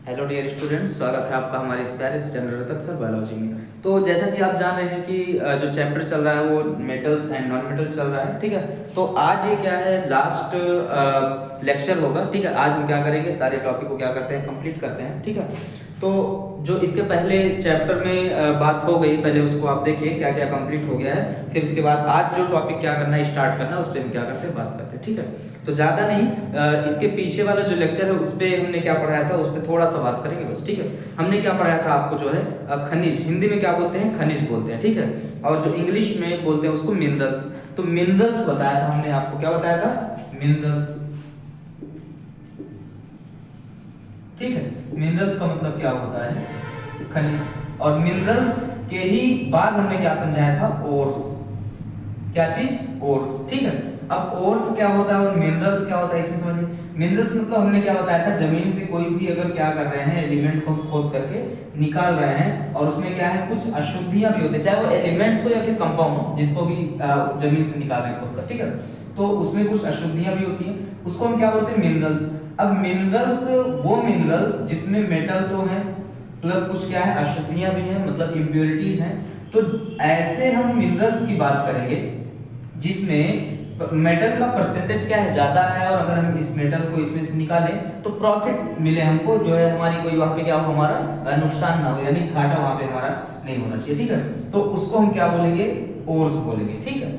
Hello dear student, स्वागत है आपका हमारे इस प्यारे से चैनल रतक सर बायोलॉजी में। तो जैसा कि आप जान रहे हैं कि जो चैप्टर चल रहा है वो मेटल्स एंड नॉन मेटल चल रहा है, ठीक है। तो आज ये क्या है, लास्ट लेक्चर होगा, ठीक है। आज हम क्या करेंगे, सारे टॉपिक को क्या करते हैं, कंप्लीट करते हैं, ठीक है। तो जो इसके पहले चैप्टर में बात हो गई, पहले उसको आप देखिए क्या क्या कंप्लीट हो गया है, फिर उसके बाद आज जो टॉपिक क्या करना है, स्टार्ट करना है, उस पर हम क्या करते हैं, बात करते हैं, ठीक है। तो ज़्यादा नहीं, इसके पीछे वाला जो लेक्चर है उस पर हमने क्या पढ़ाया था, उस पर थोड़ा सा बात करेंगे बस, ठीक है। हमने क्या पढ़ाया था आपको, जो है खनिज, हिंदी में क्या बोलते हैं, खनिज बोलते हैं, ठीक है। और जो इंग्लिश में बोलते हैं उसको मिनरल्स। तो मिनरल्स बताया था हमने आपको, क्या बताया था, मिनरल्स, ठीक है। मिनरल्स का मतलब क्या होता है, खनिज। और मिनरल्स के ही बाद हमने क्या समझाया था, ओर्स। क्या चीज, ओर्स, ठीक है। अब ओर्स क्या होता है और मिनरल्स क्या होता है, इसमें समझिए। मिनरल्स मतलब हमने क्या बताया था, जमीन से कोई भी अगर क्या कर रहे हैं, एलिमेंट को खोद करके निकाल रहे हैं, और उसमें क्या है, कुछ अशुद्धियां भी होती है, चाहे वो एलिमेंट्स हो या फिर कंपाउंड हो, जिसको भी जमीन से निकाल रहे हैं खोद कर, ठीक है। तो उसमें कुछ अशुद्धियां भी होती हैं, उसको हम क्या बोलते हैं, मिनरल्स। अब मिनरल्स वो मिनरल्स जिसमें मेटल तो है, प्लस कुछ क्या है, अशुद्धियां भी हैं, मतलब इम्प्योरिटीज हैं। तो ऐसे हम मिनरल्स की बात करेंगे जिसमें मेटल का परसेंटेज क्या है, ज्यादा है, और अगर हम इस मेटल को इसमें से निकालें तो प्रॉफिट मिले हमको, जो है हमारी कोई वहां पे क्या हो, हमारा नुकसान ना हो, यानी घाटा वहां पे हमारा नहीं होना चाहिए, ठीक है। तो उसको हम क्या बोलेंगे, ओर्स बोलेंगे, ठीक है।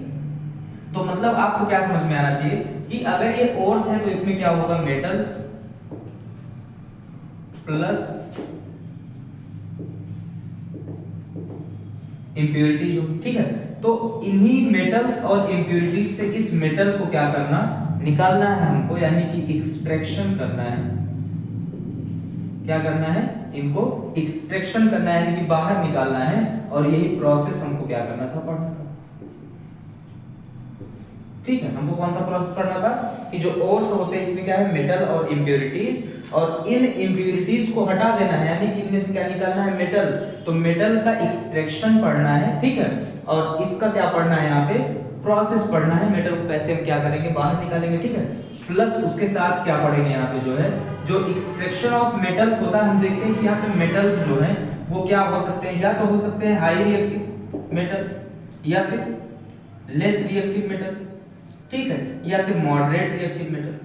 तो मतलब आपको क्या समझ में आना चाहिए कि अगर ये ओर्स है तो इसमें क्या होगा, मेटल्स प्लस इंप्योरिटीज होगी, ठीक है। तो इन्हीं मेटल्स और इंप्योरिटीज से इस मेटल को क्या करना, निकालना है हमको, यानी कि एक्सट्रैक्शन करना है। क्या करना है, इनको एक्सट्रैक्शन करना है, यानी कि बाहर निकालना है। और यही प्रोसेस हमको क्या करना था, पढ़ना था, ठीक है। हमको कौन सा प्रोसेस पढ़ना था कि जो ओर्स होते हैं इसमें क्या है, मेटल और इंप्योरिटीज, और इन इंप्योरिटीज को हटा देना है, यानी कि इनमें से क्या निकालना है, मेटल। तो मेटल का एक्सट्रैक्शन पढ़ना है, ठीक है। और इसका क्या पढ़ना है, यहाँ पे प्रोसेस पढ़ना है, मेटल को कैसे हम क्या करेंगे, बाहर निकालेंगे, ठीक है। प्लस उसके साथ क्या पढ़ेंगे, यहाँ पे जो है, जो एक्सट्रैक्शन ऑफ मेटल्स होता है, हम देखते हैं कि यहाँ पे मेटल्स जो है वो क्या हो सकते हैं, या तो हो सकते हैं हाई रिएक्टिव मेटल, या फिर लेस रिएक्टिव मेटल, ठीक है, या फिर मॉडरेट रिएक्टिव मेटल,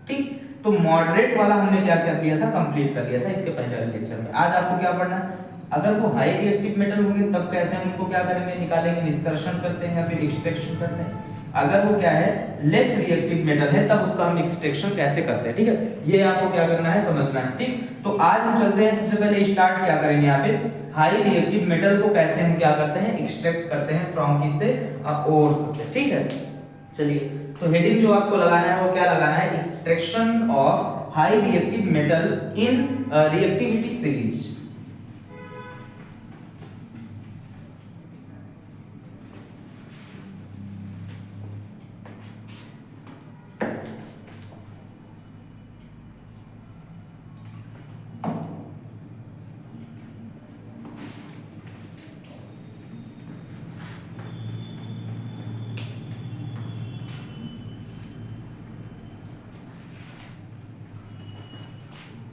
ठीक। तो मॉडरेट वाला हमने क्या क्या किया था, कंप्लीट कर लिया था इसके पहले वाले लेक्चर में। आज आपको क्या पढ़ना है, अगर वो हाई रिएक्टिव मेटल होंगे तब कैसे हम उनको क्या करेंगे, निकालेंगे, निष्कर्षण करते हैं या फिर एक्सट्रैक्शन करते हैं। अगर वो क्या है, लेस रिएक्टिव मेटल है, तब उसका हम एक्सट्रैक्शन कैसे करते हैं, ठीक है। ये आपको क्या करना है, समझना है, ठीक। तो आज हम चलते हैं, सबसे पहले स्टार्ट क्या करेंगे, यहाँ पे हाई रिएक्टिव मेटल को कैसे हम क्या करते हैं, एक्सट्रैक्ट करते हैं फ्रॉम किससे, ओर्स से, ठीक है। चलिए, तो हेडिंग जो आपको लगाना है वो क्या लगाना है, extraction of high reactive metal in reactivity series.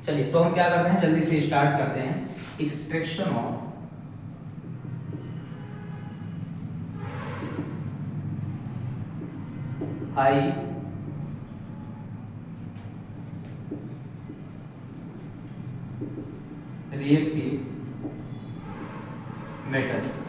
चलिए, तो हम क्या करते हैं, जल्दी से स्टार्ट करते हैं। Extraction of high reactive metals,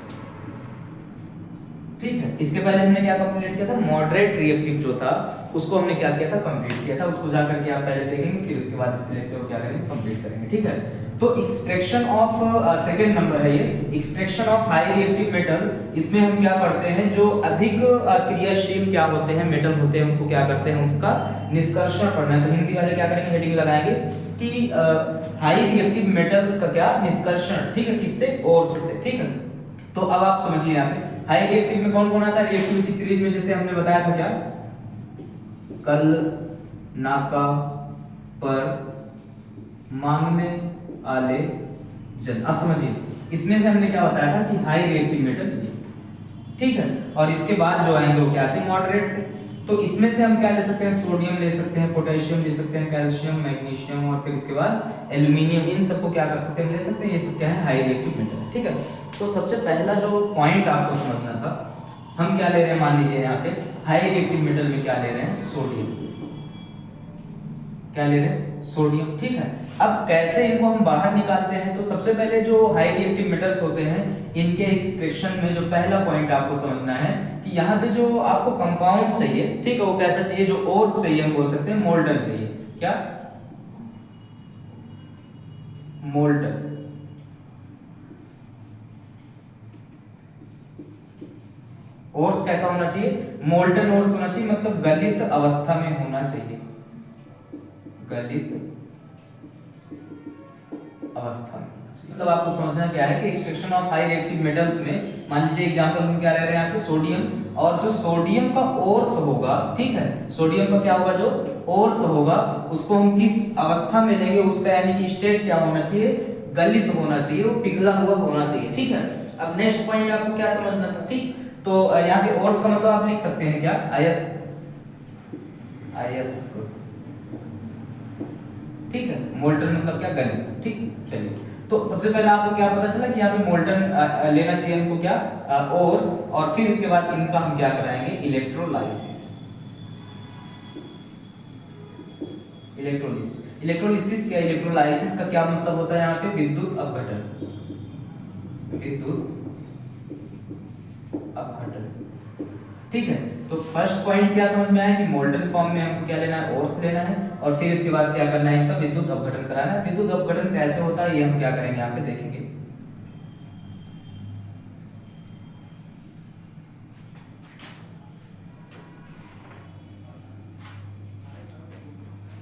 ठीक है। इसके पहले हमने क्या कंप्लीट किया था, मॉडरेट रिएक्टिव जो था उसको हमने क्या किया था, कंप्लीट किया था। उसको जाकर के आप पहले देखेंगे, फिर उसके बाद इस लेक्चर को क्या करेंगे, कंप्लीट करेंगे, ठीक है। तो एक्सट्रैक्शन ऑफ सेकंड नंबर है ये, extraction of high reactive metals. इसमें हम क्या करते हैं, जो अधिक क्रियाशील क्या होते हैं, मेटल होते हैं, उनको क्या करते हैं, उसका निष्कर्षण पढ़ना है। तो हिंदी वाले क्या करेंगे, हेडिंग लगाएंगे कि हाई रिएक्टिव मेटल्स का क्या निष्कर्षण, ठीक है, किससे, ओर्स से, ठीक है। तो अब आप समझिए, यहाँ पे हाई रिएक्टिव में कौन कौन आता है, रिएक्टिविटी सीरीज में जैसे हमने बताया था, क्या, कल नाका पर मांगने आले जल। अब समझिए, इसमें से हमने क्या बताया था कि हाई रिएक्टिव मेटल, ठीक है। और इसके बाद जो आएंगे वो क्या थे, मॉडरेट थे। तो इसमें से हम क्या ले सकते हैं, सोडियम ले सकते हैं, पोटेशियम ले सकते हैं, कैल्शियम, मैग्नीशियम और फिर इसके बाद एल्यूमिनियम, इन सबको क्या कर सकते हैं, हम ले सकते हैं। ये सब क्या है, हाई रिएक्टिव मेटल। ठीक है, तो सबसे पहला जो पॉइंट आपको समझना था, हम क्या ले रहे हैं, मान लीजिए यहाँ पे हाई रिएक्टिव मेटल में क्या ले रहे हैं, सोडियम। क्या ले रहे हैं, सोडियम। ठीक है, अब कैसे इनको हम बाहर निकालते हैं, तो सबसे पहले जो हाई रिएक्टिव मेटल्स होते हैं इनके एक्सट्रैक्शन में जो पहला पॉइंट आपको समझना है कि यहाँ पे जो आपको कंपाउंड चाहिए, ठीक है, वो कैसा चाहिए, जो ओर्स चाहिए, हम बोल सकते हैं मोल्टन चाहिए। क्या, मोल्टन। ओर्स कैसा होना चाहिए, मोल्टन ओर्स होना चाहिए, मतलब गलित अवस्था में होना चाहिए, गलित अवस्था में। मतलब आपको समझना क्या है कि extraction of high reactive metals में, मान लीजिए एग्जांपल हम क्या ले रहे हैं यहाँ पे, सोडियम, और जो सोडियम का ओर्स होगा, ठीक है, सोडियम का क्या होगा, जो ओर्स होगा, उसको हम किस अवस्था में लेंगे, उसका यानी कि स्टेट क्या होना चाहिए, गलित होना चाहिए, वो पिघला हुआ होना चाहिए। ठीक है, अब नेक्स्ट पॉइंट आपको क्या समझना था, ठीक, तो यहाँ पे ओर्स का मतलब आप लिख सकते हैं क्या, आयस्क, आयस्क। ठीक है, मोल्टन मतलब क्या, गलित। ठीक, चलिए, तो सबसे पहले आपको क्या पता चला कि यहाँ पे मोल्टन लेना चाहिए हमको, क्या, ओर्स, और फिर इसके बाद इनका हम क्या कराएंगे, इलेक्ट्रोलाइसिस। इलेक्ट्रोलिसिस, इलेक्ट्रोलिसिस या इलेक्ट्रोलाइसिस का क्या मतलब होता है, यहाँ पे विद्युत अपघटन, विद्युत अपघटन। ठीक है, तो फर्स्ट पॉइंट क्या समझ में आया कि मोल्टन फॉर्म में हमको क्या लेना है, ओर्स लेना है, और फिर इसके बाद क्या करना है, इनका विद्युत अपघटन कराना है। विद्युत अपघटन कैसे होता है, ये हम क्या करेंगे, यहाँ पे देखेंगे।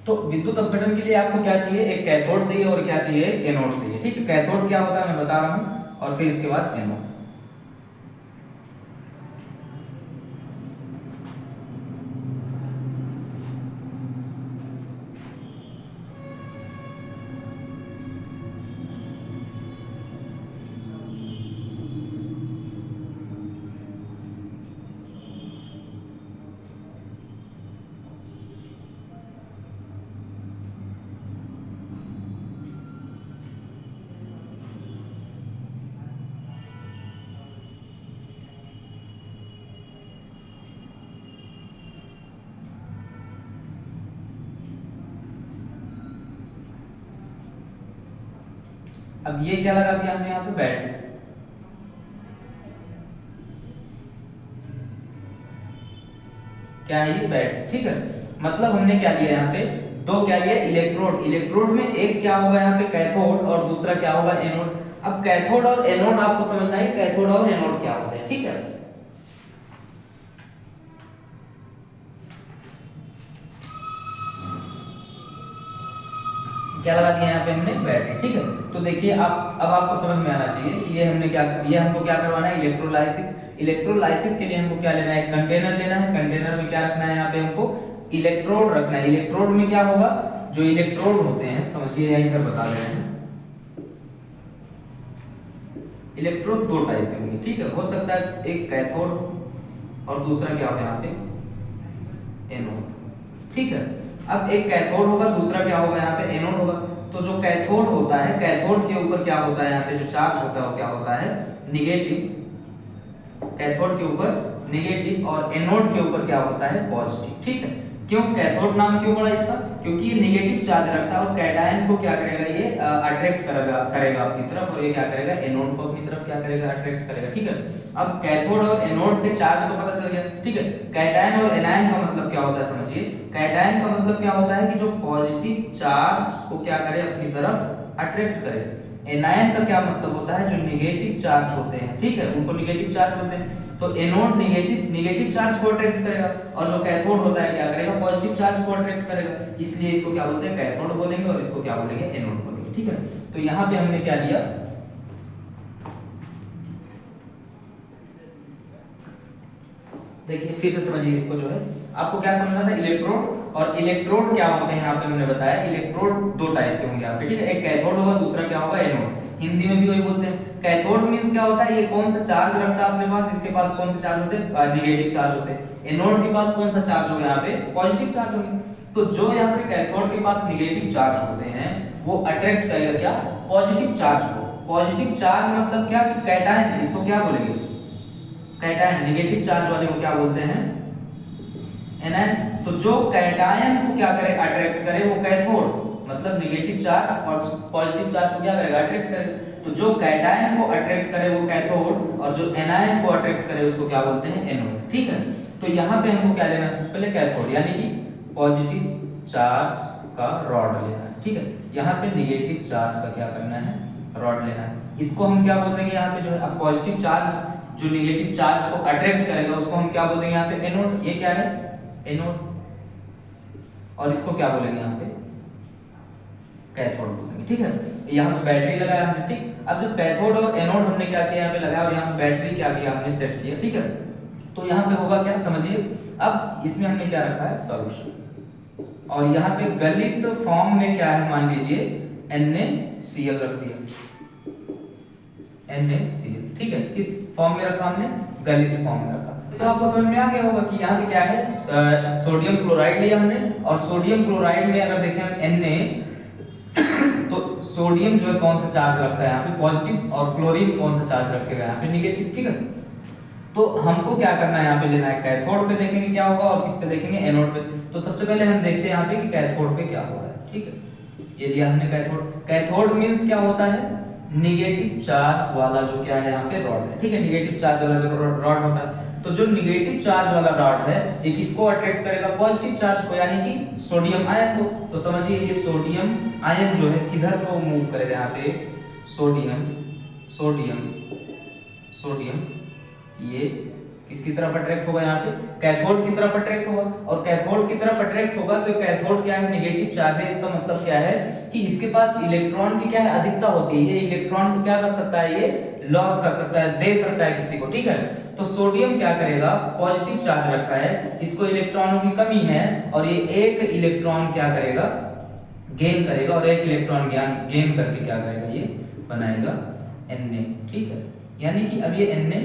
तो विद्युत अपघटन के लिए आपको क्या चाहिए, एक कैथोड चाहिए और क्या चाहिए, एक एनोड चाहिए। ठीक है, कैथोड क्या होता है मैं बता रहा हूं, और फिर इसके बाद एनोड। अब ये क्या लगा दिया हमने यहाँ पे, बैटरी। क्या है ये, बैटरी। ठीक है, मतलब हमने क्या लिया यहाँ पे, दो क्या लिया, इलेक्ट्रोड। इलेक्ट्रोड में एक क्या होगा यहाँ पे, कैथोड, और दूसरा क्या होगा, एनोड। अब कैथोड और एनोड आपको समझना है, कैथोड और एनोड क्या होते हैं। ठीक है, क्या लगा दिया यहाँ पे हमने, बैटरी। ठीक है, तो देखिए आप, अब आपको समझ में आना चाहिए कि ये हमने क्या, ये हमको क्या करवाना है, इलेक्ट्रोलाइसिस। इलेक्ट्रोलाइसिस के लिए हमको क्या लेना है, कंटेनर लेना है। कंटेनर में क्या रखना है, यहाँ पे हमको इलेक्ट्रोड रखना है। इलेक्ट्रोड में क्या होगा, जो इलेक्ट्रोड होते हैं, समझिए या इधर बता रहे हैं, इलेक्ट्रोड दो टाइप के होंगे। ठीक है, हो सकता है एक कैथोड और दूसरा क्या होगा यहाँ पे, एनोड। ठीक है, अब एक कैथोड होगा, दूसरा क्या होगा यहाँ पे, एनोड होगा। तो जो कैथोड होता है, कैथोड के ऊपर क्या होता है, यहाँ पे जो चार्ज होता है वो क्या होता है, निगेटिव। कैथोड के ऊपर निगेटिव और एनोड के ऊपर क्या होता है, पॉजिटिव। ठीक है, क्यों कैथोड नाम क्यों पड़ा इसका, क्योंकि ये निगेटिव चार्ज रखता है और कैटायन को क्या करेगा, ये अट्रैक्ट करेगा अपनी तरफ, और ये क्या करेगा, एनोड को अपनी तरफ क्या करेगा, अट्रैक्ट करेगा। ठीक है, अब कैथोड और एनोड के चार्ज को पता चल गया। ठीक है, कैटायन और एनायन का मतलब क्या होता है, समझिए। कैटायन का मतलब क्या होता है कि जो पॉजिटिव चार्ज को क्या करे, अपनी तरफ अट्रैक्ट करे। एनायन का क्या मतलब होता है, जो निगेटिव चार्ज होते हैं, ठीक है, उनको निगेटिव चार्ज बोलते हैं। तो एनोड निगेटिव चार्ज को अट्रैक्ट करेगा, और जो कैथोड होता है क्या करेगा, पॉजिटिव चार्ज को अट्रैक्ट करेगा। इसलिए इसको क्या बोलते हैं, कैथोड बोलेंगे, और इसको क्या बोलेंगे, एनोड बोलेंगे। ठीक है, तो यहाँ पे हमने क्या लिया, देखिए फिर से समझिए इसको, जो है आपको क्या समझना था, इलेक्ट्रोड और इलेक्ट्रोड क्या होते हैं यहाँ पे हमने बताया, इलेक्ट्रोड दो टाइप के होंगे यहाँ पे, ठीक है, एक कैथोड होगा, दूसरा क्या होगा, एनोड। हिंदी में भी वही बोलते हैं। कैथोड मींस क्या होता है, ये कौन सा चार्ज रखता है अपने पास, इसके पास कौन से चार्ज होते हैं, नेगेटिव चार्ज होते हैं। एनोड के पास कौन सा चार्ज होगा, यहाँ पे पॉजिटिव चार्ज होगा। तो जो यहाँ पे कैथोड के पास नेगेटिव चार्ज होते हैं वो अट्रैक्ट करेगा क्या, पॉजिटिव चार्ज को। पॉजिटिव चार्ज मतलब क्या कि कैटायन, इसको क्या बोलेंगे, कैटायन। नेगेटिव चार्ज वाले को क्या बोलते हैं, एनायन। तो जो कैटायन को क्या करे, अट्रैक्ट करे, वो कैथोड, मतलब नेगेटिव चार्ज और पॉजिटिव चार्ज को क्या करेगा, अट्रैक्ट करेगा। तो जो कैटायन को अट्रैक्ट करे वो कैथोड, और जो एनायन को अट्रैक्ट करे उसको क्या बोलते हैं, एनोड, ठीक है। तो यहाँ पे हमको क्या लेना है, सबसे पहले कैथोड यानी कि पॉजिटिव चार्ज का रॉड लेना है, ठीक है। यहाँ पे नेगेटिव चार्ज का क्या करना है, रॉड लेना है। इसको हम क्या बोल देंगे, यहाँ पे जो है अब पॉजिटिव चार्ज जो नेगेटिव चार्ज को अट्रैक्ट करेगा उसको हम क्या बोल देंगे यहाँ पे, एनोड। ये क्या है, एनोड। और इसको क्या बोलेंगे यहाँ पे, कैथोड बोलेंगे, ठीक है। यहाँ पे बैटरी लगाया हमने, ठीक। अब जब कैथोड और एनोड हमने क्या किया, यहाँ पे लगाया और यहाँ पे बैटरी क्या किया हमने, सेट किया, ठीक है। तो यहाँ पे होगा क्या, समझिए। अब इसमें हमने क्या रखा है, सॉल्यूशन, और यहाँ पे गलित फॉर्म में क्या है, मान लीजिए NaCl रख दिया, NaCl, ठीक है। किस फॉर्म में रखा हमने, गलित फॉर्म में रखा। तो आपको समझ में आ गया होगा कि यहाँ पे क्या है, सोडियम क्लोराइड लिया हमने, और सोडियम क्लोराइड में अगर देखें हम Na, तो सोडियम जो है कौन सा चार्ज रखता है यहाँ पे, पॉजिटिव, और क्लोरीन कौन सा चार्ज रखेगा यहाँ पे, नेगेटिव, ठीक है। तो हमको क्या करना है, यहाँ पे लेना है कैथोड पे देखेंगे क्या होगा, और किस पे देखेंगे, एनोड पे। तो सबसे पहले हम देखते हैं यहाँ पे कि कैथोड पे क्या हो रहा है, ठीक है। ये लिया हमने कैथोड। कैथोड मींस क्या होता है, नेगेटिव चार्ज वाला जो क्या है यहाँ पे, रॉड है, ठीक है। नेगेटिव चार्ज वाला जो रॉड होता है, तो जो नेगेटिव चार्ज वाला रॉड है ये किसको अट्रैक्ट करेगा, पॉजिटिव चार्ज को, यानी कि सोडियम आयन को। तो समझिए ये सोडियम आयन जो है किधर को मूव करेगा, यहाँ पे सोडियम, सोडियम, सोडियम, ये किसकी तरफ अट्रैक्ट होगा, यहाँ पे कैथोड की तरफ अट्रैक्ट होगा। और कैथोड की तरफ अट्रैक्ट होगा तो कैथोड क्या है, नेगेटिव चार्ज है। इसका मतलब क्या है कि इसके पास इलेक्ट्रॉन की क्या है, अधिकता होती है। ये इलेक्ट्रॉन को क्या कर सकता है, ये लॉस कर सकता है, दे सकता है किसी को, ठीक है। तो सोडियम क्या करेगा, पॉजिटिव चार्ज रखा है, इसको इलेक्ट्रॉनों की कमी है, और ये एक इलेक्ट्रॉन क्या करेगा, गेन करेगा, और एक इलेक्ट्रॉन गेन करके क्या करेगा, ये बनाएगा Na, ठीक है। यानी कि अब ये Na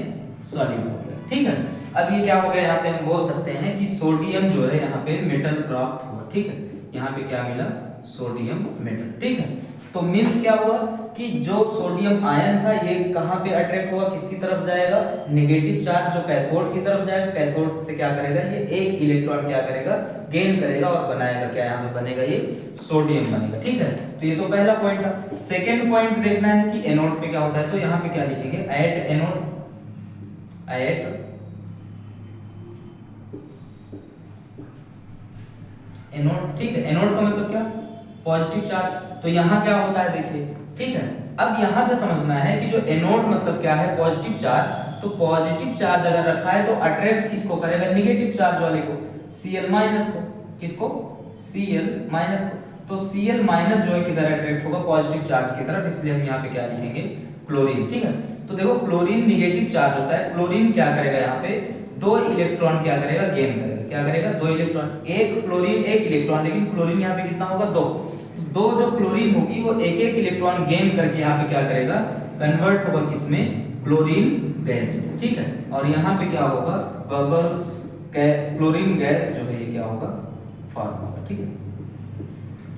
सॉलिड हो गया, ठीक है। अब ये क्या हो गया, यहाँ पे हम बोल सकते हैं कि सोडियम जो है यहाँ पे मेटल प्राप्त हुआ, ठीक है। यहाँ पे क्या मिला, सोडियम मेटल, ठीक है। तो मींस क्या हुआ कि जो सोडियम आयन था ये कहाँ पे अट्रैक्ट हुआ, किसकी तरफ जाएगा, नेगेटिव चार्ज जो कैथोड की तरफ जाएगा। कैथोड से क्या करेगा, ये एक इलेक्ट्रॉन क्या करेगा, गेन करेगा, और बनाएगा क्या, यहाँ पे बनेगा ये सोडियम बनेगा, ठीक है। तो ये तो पहला पॉइंट था। सेकेंड पॉइंट देखना है कि एनोड पे क्या होता है। तो यहाँ पे क्या लिखेंगे, एट एनोड, एट एनोड, ठीक है। एनोड का मतलब क्या, पॉजिटिव चार्ज। तो यहाँ क्या होता है देखिए, ठीक है। अब यहाँ पे समझना है कि जो एनोड मतलब क्या है, पॉजिटिव चार्ज। तो पॉजिटिव चार्ज अगर रखा है तो अट्रैक्ट किसको करेगा, नेगेटिव चार्ज वाले को, Cl माइनस को। किसको, Cl माइनस को। तो Cl माइनस जो है किधर अट्रैक्ट होगा, पॉजिटिव चार्ज की तरफ, इसलिए हम यहाँ पे क्या लिखेंगे, क्लोरीन, ठीक है। तो देखो क्लोरीन नेगेटिव चार्ज होता है, क्लोरीन क्या करेगा, यहाँ पे दो इलेक्ट्रॉन क्या करेगा, गेन करेगा। क्या करेगा, दो इलेक्ट्रॉन, एक क्लोरीन एक इलेक्ट्रॉन, लेकिन क्लोरीन यहाँ पे कितना होगा, दो। दो जो क्लोरीन होगी वो एक एक इलेक्ट्रॉन गेन करके यहाँ पे क्या करेगा, कन्वर्ट होगा किसमें, क्लोरीन गैस में, ठीक है। और यहाँ पे क्या होगा, बबल्स, क्लोरीन गैस जो है ये क्या होगा, फॉर्म होगा, ठीक है,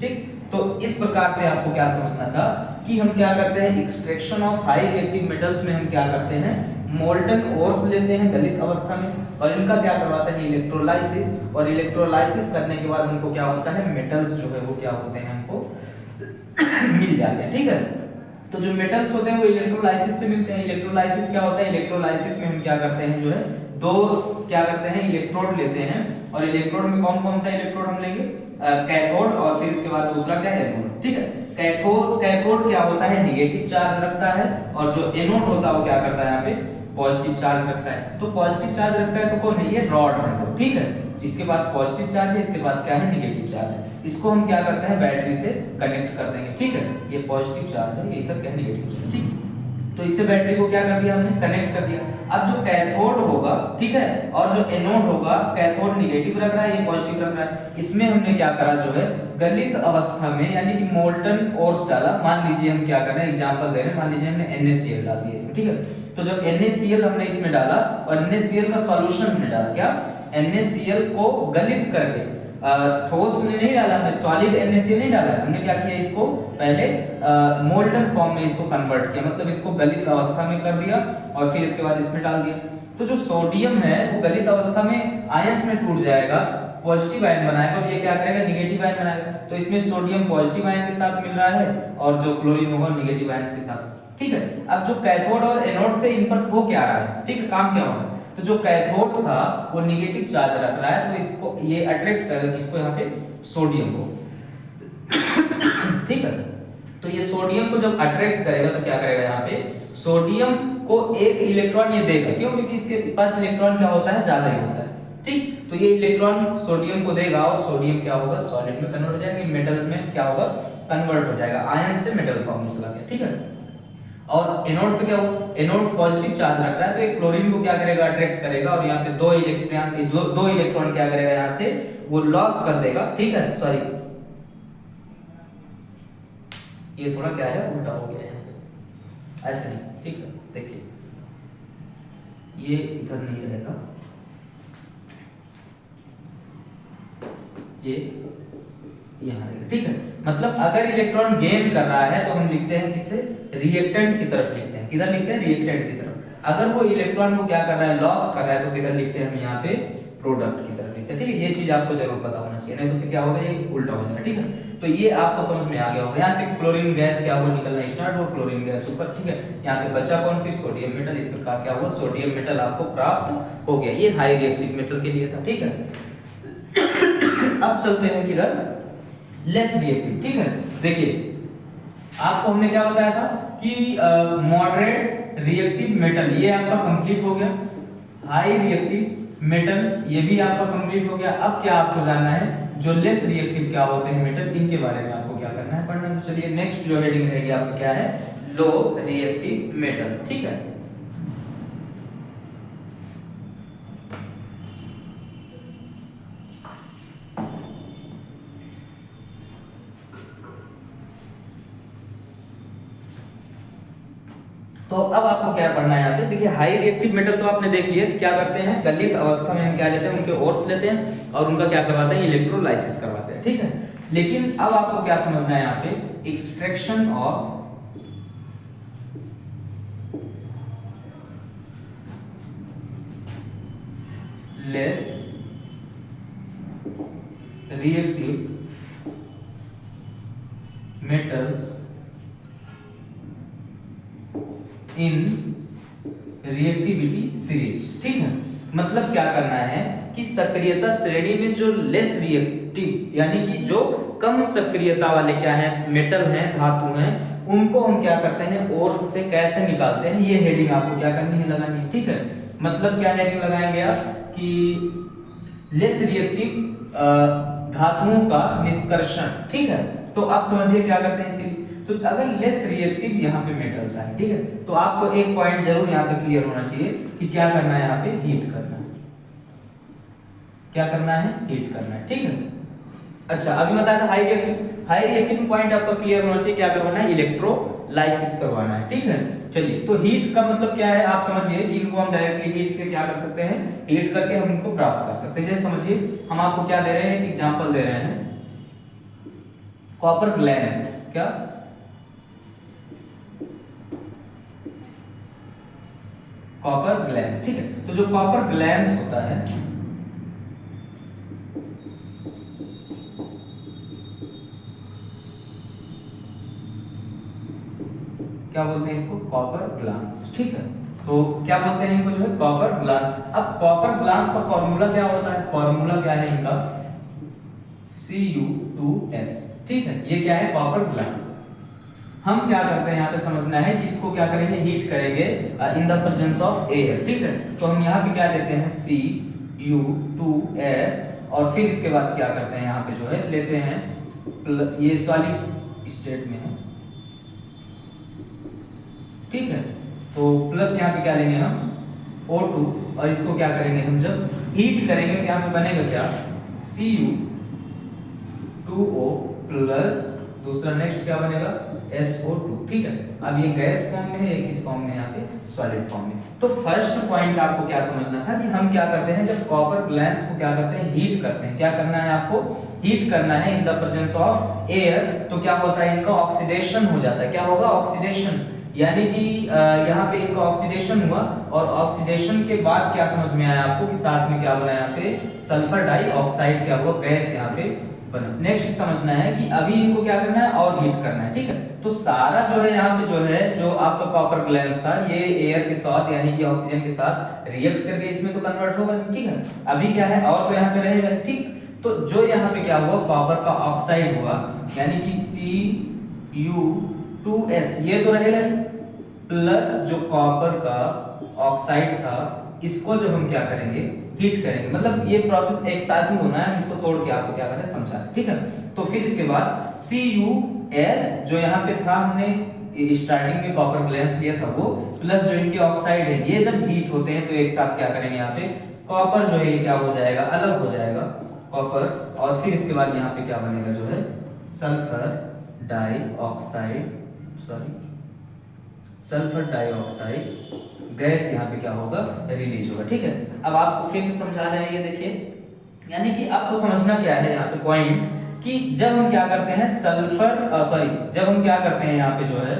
ठीक। तो इस प्रकार से आपको क्या समझना था कि हम क्या करते हैं, extraction of high reactive metals में हम क्या करते हैं, मोल्टन ओर्स लेते हैं गलित अवस्था में, और इनका क्या करवाते हैं, इलेक्ट्रोलाइसिस। और इलेक्ट्रोलाइसिस करने के बाद हमको क्या होता है, मेटल्स जो है वो क्या होते हैं, हमको मिल जाते हैं, ठीक है। तो जो मेटल्स होते हैं वो इलेक्ट्रोलाइसिस से मिलते हैं। इलेक्ट्रोलाइसिस क्या होता है, इलेक्ट्रोलाइसिस में हम क्या करते हैं, जो है दो क्या करते हैं, इलेक्ट्रोड लेते हैं। और इलेक्ट्रोड में कौन कौन सा इलेक्ट्रोड हम लेंगे, कैथोड, और फिर इसके बाद दूसरा क्या है, एनोड, ठीक है। कैथोड क्या होता है, नेगेटिव चार्ज रखता है, और जो एनोड होता है वो क्या करता है, यहाँ पे पॉजिटिव चार्ज रखता है। तो पॉजिटिव चार्ज रखता है तो कौन है, ये रॉड है, तो ठीक है। जिसके पास पॉजिटिव चार्ज है, इसके पास क्या है, नेगेटिव चार्ज है। इसको हम क्या करते हैं, बैटरी से कनेक्ट कर देंगे, ठीक है। ये पॉजिटिव चार्ज है, ये इधर क्या है, नेगेटिव चार्ज, ठीक। तो इससे बैटरी को क्या कर दिया हमने, कनेक्ट कर दिया। अब जो कैथोड होगा, ठीक है, और जो एनोड होगा, कैथोड नेगेटिव रख रहा है, ये पॉजिटिव रख रहा है, इसमें हमने क्या करा जो है गलित अवस्था में यानी कि मोल्टन ओर्स डाला। मान लीजिए हम क्या कर रहे हैं, एग्जांपल दे रहे हैं, मान लीजिए हमने NaCl डाल दिया इसमें, ठीक है। तो जब NaCl हमने इसमें डाला और NaCl का सॉल्यूशन हमने डाला, क्या NaCl को गलित करके, ठोस में नहीं डाला हमने, सॉलिड NaCl नहीं डाला, हमने क्या किया, इसको पहले मोल्टन फॉर्म में इसको कन्वर्ट किया, मतलब इसको गलित अवस्था में कर दिया और फिर इसके बाद इसमें डाल दिया। तो जो सोडियम है वो गलित अवस्था में आयंस में टूट जाएगा, पॉजिटिव आयन बनाएगा और ये क्या करेगा, नेगेटिव आयन बनाएगा। तो इसमें सोडियम पॉजिटिव आयन के साथ मिल रहा है और जो क्लोरीन होगा नेगेटिव आयंस के साथ, ठीक है। अब जो कैथोड और एनोड थे इन पर हो क्या रहा है, ठीक है, काम क्या हो रहा है। तो जो कैथोड था वो नेगेटिव चार्ज रख रहा है, तो इसको ये अट्रैक्ट करेगा किसको, यहाँ पे सोडियम को, ठीक है। तो ये सोडियम को जब अट्रैक्ट करेगा तो क्या करेगा, यहाँ पे सोडियम को एक इलेक्ट्रॉन ये देगा, क्यों, क्योंकि इसके पास इलेक्ट्रॉन क्या होता है, ज्यादा ही होता है, ठीक। तो ये इलेक्ट्रॉन सोडियम को देगा और सोडियम क्या होगा, सॉलिड में कन्वर्ट हो जाएगा, मेटल में क्या होगा, कन्वर्ट हो जाएगा, आयन से मेटल फॉर्म में चला गया, ठीक है। और एनोड पे क्या हो, एनोड पॉजिटिव चार्ज रख रहा है, तो एक क्लोरीन को क्या करेगा, अट्रैक्ट करेगा और यहाँ पे दो इलेक्ट्रॉन क्या करेगा, यहाँ से वो लॉस कर देगा, ठीक है। सॉरी, ये थोड़ा क्या है, उल्टा हो गया है, ऐसा नहीं, ठीक है। देखिए ये इधर नहीं रहेगा, ये यहाँ रहेगा, ठीक है। मतलब अगर इलेक्ट्रॉन गेन कर रहा है तो हम लिखते हैं किसे, रिएक्टेंट की तरफ लिखते हैं, किधर लिखते हैं, रिएक्टेंट की तरफ। अगर वो इलेक्ट्रॉन को क्या कर रहा है, लॉस कर रहा है, तो किधर लिखते हैं हम, यहाँ पे प्रोडक्ट की तरफ लिखते हैं, ठीक है। ये चीज आपको जरूर पता होना चाहिए, नहीं तो फिर क्या होगा, ये उल्टा हो जाएगा, ठीक है। तो ये आपको समझ में आ गया होगा। यहाँ से क्लोरीन गैस क्या हुआ, निकलना स्टार्ट हो, क्लोरीन गैस ऊपर, ठीक है। यहाँ पे बचा कौन, फिर सोडियम मेटल, इस प्रकार क्या हुआ, सोडियम मेटल आपको प्राप्त हो गया। ये हाई रिएक्टिव मेटल के लिए था, ठीक है। अब चलते हैं किधर, लेस रिएक्टिव, ठीक है। देखिए आपको हमने क्या बताया था कि मॉडरेट रिएक्टिव मेटल, ये आपका कंप्लीट हो गया। हाई रिएक्टिव मेटल, ये भी आपका कंप्लीट हो गया। अब क्या आपको जानना है, जो लेस रिएक्टिव क्या होते हैं मेटल, इनके बारे में आपको क्या करना है, पढ़ना है। तो चलिए नेक्स्ट जो हेडिंग रहेगी आपका क्या है, लो रिएक्टिव मेटल, ठीक है। तो अब आपको क्या पढ़ना है यहाँ पे, देखिए हाई रिएक्टिव मेटल तो आपने देख लिया क्या करते हैं, गलित अवस्था में हम क्या लेते हैं, उनके ओर्स लेते हैं और उनका क्या करवाते हैं, इलेक्ट्रोलाइसिस करवाते हैं, ठीक है। लेकिन अब आपको क्या समझना है यहाँ पे, extraction of less reactive metals in reactivity series, ठीक है। मतलब क्या करना है कि सक्रियता श्रेणी में जो लेस रिएक्टिव यानी कि जो कम सक्रियता वाले क्या है, मेटल हैं, धातु हैं, उनको हम क्या करते हैं, ओर्स से कैसे निकालते हैं, ये हेडिंग आपको क्या करनी है, लगानी है, ठीक है। मतलब क्या हेडिंग लगाएंगे आप कि लेस रिएक्टिव धातुओं का निष्कर्षण, ठीक है। तो आप समझिए क्या करते हैं इसके लिए, तो अगर लेस रिएक्टिव यहाँ पे मेटल्स आए, ठीक है, तो आपको एक पॉइंट जरूर यहाँ पे क्लियर होना चाहिए कि क्या करना है, यहाँ पे हीट करना है, क्या करना है, हीट करना है, ठीक है। अच्छा अभी बताया था हाई रिएक्टिव पॉइंट आपका क्लियर होना चाहिए, क्या करवाना है, इलेक्ट्रोलाइसिस करवाना है, ठीक है। चलिए तो हीट का मतलब क्या है, आप समझिए कि इनको हम डायरेक्टली हीट से क्या कर सकते हैं, हीट करके हम इनको प्राप्त कर सकते हैं। जैसे समझिए हम आपको क्या दे रहे हैं, एक एग्जांपल दे रहे हैं, कॉपर ग्लैंस, क्या कॉपर ग्लैंस, ठीक है। तो जो कॉपर ग्लैंस होता है, क्या बोलते हैं इसको, कॉपर ग्लांस, ठीक है। तो क्या बोलते हैं इनको, जो है कॉपर ग्लांस। अब कॉपर ग्लांस का फॉर्मूला क्या होता है, फॉर्मूला क्या है इनका, Cu2s, ठीक है। ये क्या है, कॉपर ग्लांस। हम क्या करते हैं यहाँ पे समझना है कि इसको क्या करेंगे, हीट करेंगे in the presence of air, ठीक है। तो हम यहाँ पे क्या लेते हैं, Cu2s और फिर इसके बाद क्या करते हैं, यहाँ पे जो है लेते हैं, ये सॉलिड स्टेट में है, ठीक है। तो प्लस यहाँ पे क्या लेंगे हम O2 और इसको क्या करेंगे हम जब हीट करेंगे तो यहाँ पे बनेगा क्या Cu2O प्लस दूसरा नेक्स्ट क्या बनेगा SO2। ठीक है, अब ये गैस फॉर्म में है, एक इस फॉर्म में यहाँ पे सॉलिड फॉर्म में। तो फर्स्ट पॉइंट आपको क्या समझना था कि हम क्या करते हैं जब कॉपर ग्लैंड्स को क्या करते हैं हीट करते हैं। क्या करना है आपको हीट करना है in the presence of air. तो क्या होता है इनका ऑक्सीडेशन हो जाता है। क्या होगा ऑक्सीडेशन, यानी कि यहाँ पे इनका ऑक्सीडेशन हुआ और ऑक्सीडेशन के बाद क्या समझ में आया आपको कि साथ में क्या बना यहाँ पे सल्फर डाइऑक्साइड क्या हुआ गैस यहाँ पे बना। नेक्स्ट समझना है कि अभी इनको क्या करना है और हीट करना है। ठीक है, तो सारा जो है यहाँ पे जो है जो आपका कॉपर ग्लैंड्स था ये एयर के साथ यानी कि ऑक्सीजन के साथ रिएक्ट करके इसमें तो कन्वर्ट होगा। ठीक है, अभी क्या है और तो यहाँ पे रहेगा। ठीक, तो जो यहाँ पे क्या हुआ कॉपर का ऑक्साइड हुआ यानी कि Cu2S ये तो रहेगा प्लस जो कॉपर का ऑक्साइड था इसको जब हम क्या करेंगे हीट करेंगे। मतलब ये प्रोसेस एक साथ ही होना है, इसको तोड़ के आपको क्या करना है समझा। ठीक है, तो फिर इसके बाद CuS जो यहाँ पे था हमने स्टार्टिंग में कॉपर ग्लैंड्स लिया था वो प्लस जो इनके ऑक्साइड है ये जब हीट होते हैं तो एक साथ क्या करेंगे यहाँ पे कॉपर जो है ये क्या हो जाएगा अलग हो जाएगा कॉपर। और फिर इसके बाद यहाँ पे क्या बनेगा जो है सल्फर डाइऑक्साइड गैस यहाँ पे क्या होगा रिलीज होगा। ठीक है, अब आपको फिर से समझा रहे हैं ये देखिए, यानी कि आपको समझना क्या है यहाँ पे पॉइंट कि जब हम क्या करते हैं जब हम क्या करते हैं यहाँ पे जो है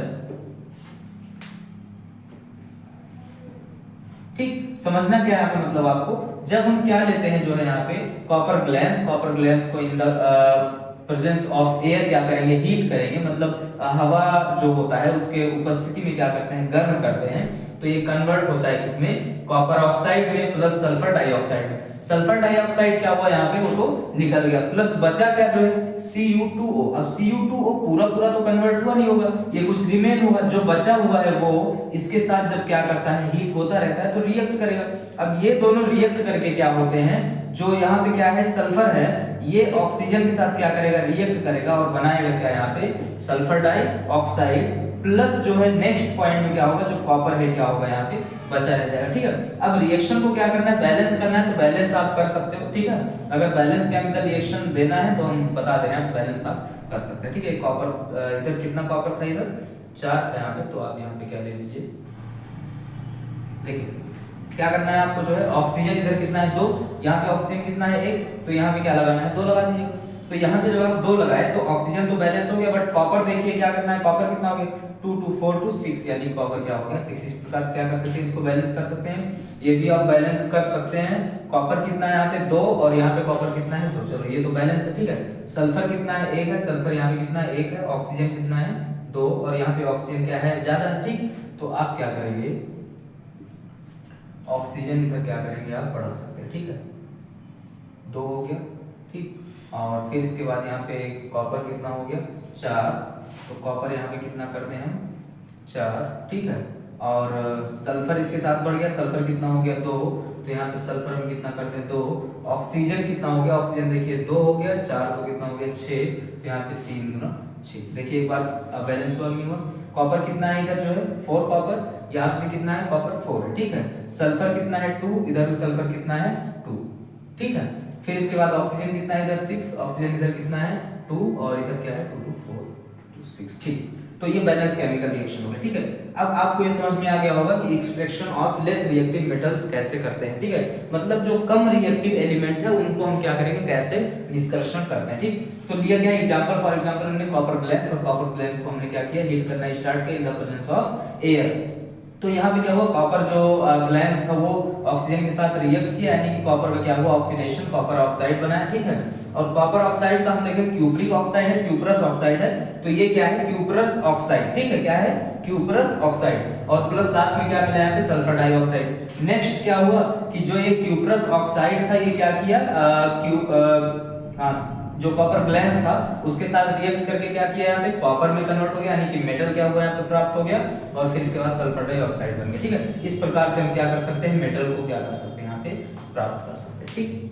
ठीक समझना क्या है यहाँ पे मतलब आपको जब हम क्या लेते हैं जो है यहाँ पे कॉपर ग्लैंड्स को in the presence of air क्या करेंगे हीट करेंगे। मतलब हवा जो होता है उसके उपस्थिति में क्या करते हैं गर्म करते हैं तो ये कन्वर्ट होता है किसमें कॉपर ऑक्साइड में प्लस सल्फर डाइऑक्साइड में। सल्फर डाइऑक्साइड क्या हुआ यहाँ पे वो तो निकल गया प्लस बचा क्या जो है Cu2O। अब Cu2O पूरा तो कन्वर्ट हुआ नहीं होगा, ये कुछ रिमेन होगा। जो बचा हुआ है वो इसके साथ जब क्या करता है हीट होता रहता है तो रिएक्ट करेगा। अब ये दोनों रिएक्ट करके क्या होते हैं जो यहाँ पे क्या है सल्फर है ये ऑक्सीजन के साथ क्या करेगा रिएक्ट करेगा और बनाएगा क्या यहाँ पे सल्फर डाइऑक्साइड प्लस जो है नेक्स्ट पॉइंट में क्या होगा जो कॉपर है क्या होगा यहाँ पे बचा रह जाएगा। ठीक है, अब रिएक्शन को क्या करना है बैलेंस करना है तो बैलेंस आप कर सकते हो। ठीक है, अगर बैलेंस केमिकल रिएक्शन देना है तो हम बता दे रहे हैं बैलेंस आप कर सकते हैं। ठीक है, कॉपर इधर कितना कॉपर था इधर 4 था यहाँ पे तो आप यहाँ पे क्या ले लीजिए देखिए क्या करना है आपको जो है ऑक्सीजन इधर कितना है 2, यहाँ पे ऑक्सीजन कितना है 1 तो यहाँ पे क्या लगाना है 2 लगा दीजिए। तो यहाँ पे जब आप 2 लगाए तो ऑक्सीजन तो बैलेंस हो गया बट कॉपर देखिए क्या करना है कॉपर कितना हो गया 2 2 4 2 6 यानी कॉपर क्या हो गया 6। इस प्रकार से क्या कर सकते हैं इसको बैलेंस कर सकते हैं, ये भी आप बैलेंस कर सकते हैं। कॉपर कितना है यहाँ पे 2 और यहाँ पे कॉपर कितना है 2, चलो ये तो बैलेंस है। ठीक है, सल्फर कितना है 1 है, सल्फर यहाँ पे कितना है 1 है, ऑक्सीजन कितना है 2 और यहाँ पे ऑक्सीजन क्या है ज्यादा। ठीक, तो आप क्या करेंगे ऑक्सीजन इधर क्या करेंगे आप बढ़ा सकते हैं। ठीक है, 2 हो गया। ठीक, और फिर इसके बाद यहाँ पे कॉपर कितना हो गया 4 तो कॉपर यहाँ पे कितना कर दें हम 4। ठीक है, और सल्फर इसके साथ बढ़ गया, सल्फर कितना हो गया 2 तो यहाँ पे सल्फर हम कितना कर दें 2। ऑक्सीजन कितना हो गया ऑक्सीजन देखिए 2 हो गया, 4 तो कितना हो गया 6 तो यहाँ पे 3 गुना 6। देखिए एक बार बैलेंस हुआ नहीं हुआ। कॉपर कितना है इधर जो है 4 कॉपर, यहाँ पे कितना है कॉपर 4 है। ठीक है, सल्फर कितना है 2, इधर भी सल्फर कितना है 2। ठीक है, फिर इसके बाद ऑक्सीजन कितना है इधर 6, ऑक्सीजन इधर कितना है 2 और इधर क्या है 2 2 4 2 6। ठीक, तो ये बैलेंस केमिकल रिएक्शन हो गया। ठीक है, अब आपको ये समझ में आ गया होगा कि extraction of less reactive metals कैसे करते हैं। ठीक है, मतलब जो कम रिएक्टिव एलिमेंट है उनको हम क्या करेंगे कैसे निष्कर्षण करते हैं। ठीक, तो लिया गया एग्जांपल फॉर एग्जांपल हमने कॉपर ग्लैंड्स और कॉपर ग्लैंड्स को हमने क्या किया हीट करना स्टार्ट किया in the presence of air. तो यहाँ पे क्या हुआ कॉपर जो ग्लैंड्स था वो ऑक्सीजन के साथ रिएक्ट किया यानी कि कॉपर का क्या हुआ ऑक्सीडेशन कॉपर ऑक्साइड बनाया। ठीक है, और कॉपर ऑक्साइड का हम देखें क्यूप्रिक ऑक्साइड है क्यूप्रस ऑक्साइड है तो ये क्या है क्यूप्रस ऑक्साइड। ठीक है, क्या है क्यूप्रस ऑक्साइड और प्लस साथ में क्या मिला यहाँ पे सल्फर डाइऑक्साइड। नेक्स्ट क्या हुआ कि जो ये क्यूप्रस ऑक्साइड था ये क्या किया जो कॉपर ग्लैंड्स था उसके साथ रिएक्ट करके क्या किया यहाँ पे कॉपर में कन्वर्ट हो गया यानी कि मेटल क्या हुआ यहाँ पे प्राप्त हो गया और फिर इसके बाद सल्फर डाइऑक्साइड बन गया। ठीक है, इस प्रकार से हम क्या कर सकते हैं मेटल को क्या कर सकते हैं यहाँ पे प्राप्त कर सकते हैं। ठीक,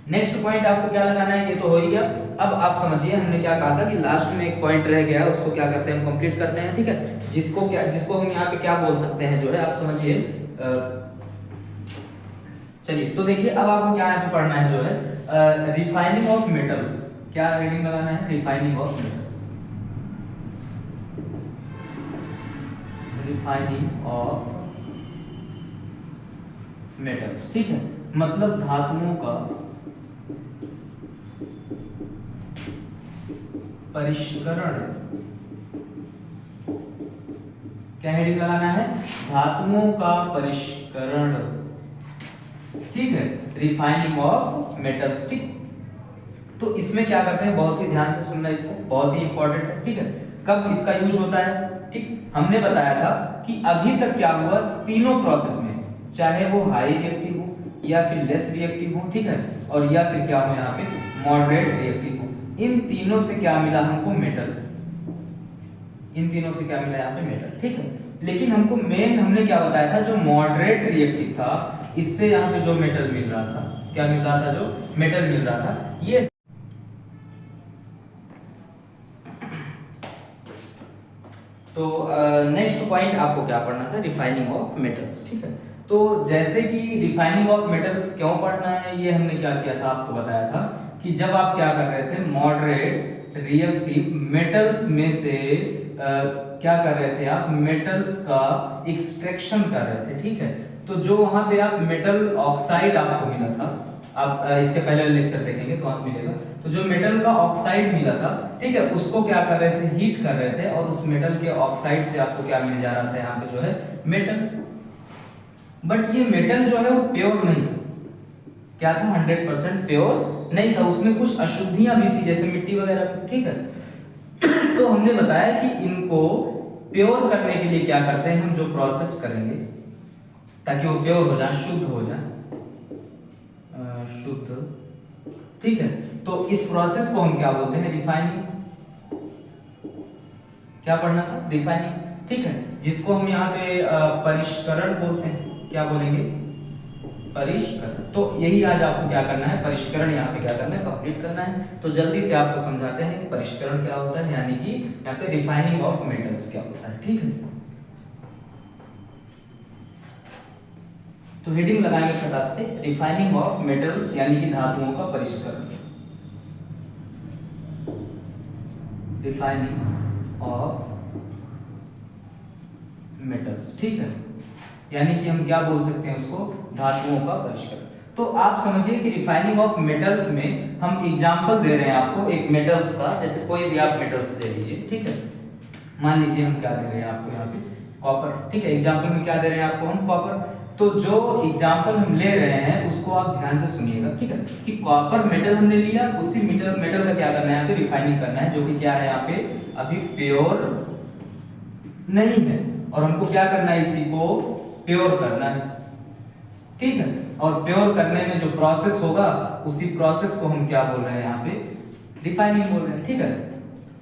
नेक्स्ट पॉइंट आपको क्या लगाना है, ये तो हो ही गया। अब आप समझिए हमने क्या कहा था कि लास्ट में एक पॉइंट रह गया है, उसको क्या करते हैं हम कंप्लीट करते हैं, ठीक है। जिसको हम यहाँ पे क्या बोल सकते हैं जो है, आप समझिए। चलिए तो देखिए अब आपको क्या यहाँ पे पढ़ना है जो है, रिफाइनिंग ऑफ मेटल्स। क्या हेडिंग लगाना है, refining of metals. Refining of metals, ठीक है, मतलब धातुओं का परिष्करण। क्या हेडिंग लगाना है, धातुओं का परिष्करण, ठीक है, रिफाइनिंग ऑफ मेटल्स, ठीक। तो इसमें क्या करते हैं, बहुत ही ध्यान से सुनना, इसको बहुत ही इंपॉर्टेंट है, ठीक है। कब इसका यूज होता है, ठीक, हमने बताया था कि अभी तक क्या हुआ तीनों प्रोसेस में, चाहे वो हाई रिएक्टिव हो या फिर लेस रिएक्टिव हो, ठीक है, और या फिर क्या हो यहाँ पे मॉडरेट रिएक्टिव हो, इन तीनों से क्या मिला हमको, मेटल। इन तीनों से क्या मिला यहाँ पे, मेटल, ठीक है। लेकिन हमको मेन हमने क्या बताया था, जो मॉडरेट रिएक्टिव था, इससे यहाँ पे जो मेटल मिल रहा था, क्या मिल रहा था, जो मेटल मिल रहा था, ये। तो नेक्स्ट पॉइंट आपको क्या पढ़ना था, रिफाइनिंग ऑफ मेटल्स, ठीक है। तो जैसे कि रिफाइनिंग ऑफ मेटल्स क्यों पढ़ना है, ये हमने क्या किया था, आपको बताया था कि जब आप क्या कर रहे थे, मॉडरेट रिएक्टिव मेटल्स में से क्या कर रहे थे आप, मेटल्स का एक्सट्रैक्शन कर रहे थे, ठीक है। तो जो वहां पे आप मेटल ऑक्साइड आपको मिला था, आप इसके पहले लेक्चर देखेंगे तो आप मिलेगा, तो जो मेटल का ऑक्साइड मिला था, ठीक है, उसको क्या कर रहे थे, हीट कर रहे थे, और उस मेटल के ऑक्साइड से आपको क्या मिल जा रहा था यहाँ पे जो है, मेटल। बट ये मेटल जो है वो प्योर नहीं था, क्या था, 100% प्योर नहीं था, उसमें कुछ अशुद्धियां भी थी, जैसे मिट्टी वगैरह, ठीक है। तो हमने बताया कि इनको प्योर करने के लिए क्या करते हैं हम, जो प्रोसेस करेंगे ताकि वो प्योर हो जाए, शुद्ध हो जाए, शुद्ध, ठीक है। तो इस प्रोसेस को हम क्या बोलते हैं, रिफाइनिंग। क्या पढ़ना था, रिफाइनिंग, ठीक है, जिसको हम यहाँ पे परिष्करण बोलते हैं, क्या बोलेंगे, परिष्करण। तो यही आज आपको क्या करना है, परिष्करण यहाँ पे क्या करना है, कंप्लीट करना है। तो जल्दी से आपको समझाते हैं कि परिष्करण क्या होता है, यानी कि यहाँ पे रिफाइनिंग ऑफ मेटल्स क्या होता है, ठीक है। तो हेडिंग लगाएंगे फटाक से, रिफाइनिंग ऑफ मेटल्स यानी कि धातुओं का परिष्करण, रिफाइनिंग ऑफ मेटल्स, ठीक है, यानी कि हम क्या बोल सकते हैं उसको, धातुओं का परिष्करण। तो आप समझिए कि रिफाइनिंग ऑफ मेटल्स में हम एग्जांपल दे रहे हैं आपको एक मेटल्स का, जैसे कोई भी आप मेटल्स ले लीजिए, ठीक है। मान लीजिए हम क्या दे रहे हैं आपको यहाँ पे, कॉपर, ठीक है, एग्जांपल में क्या दे रहे हैं आपको हम, कॉपर। तो जो एग्जांपल हम ले रहे हैं उसको आप ध्यान से सुनिएगा, ठीक है, कि कॉपर मेटल हमने लिया, उसी मेटल का क्या करना है, यहाँ पे रिफाइनिंग करना है, जो कि क्या है यहाँ पे अभी प्योर नहीं है, और हमको क्या करना है, इसी को प्योर करना है, ठीक है। और प्योर करने में जो प्रोसेस होगा, उसी प्रोसेस को हम क्या बोल रहे हैं यहाँ पे, रिफाइनिंग बोल रहे हैं, ठीक है।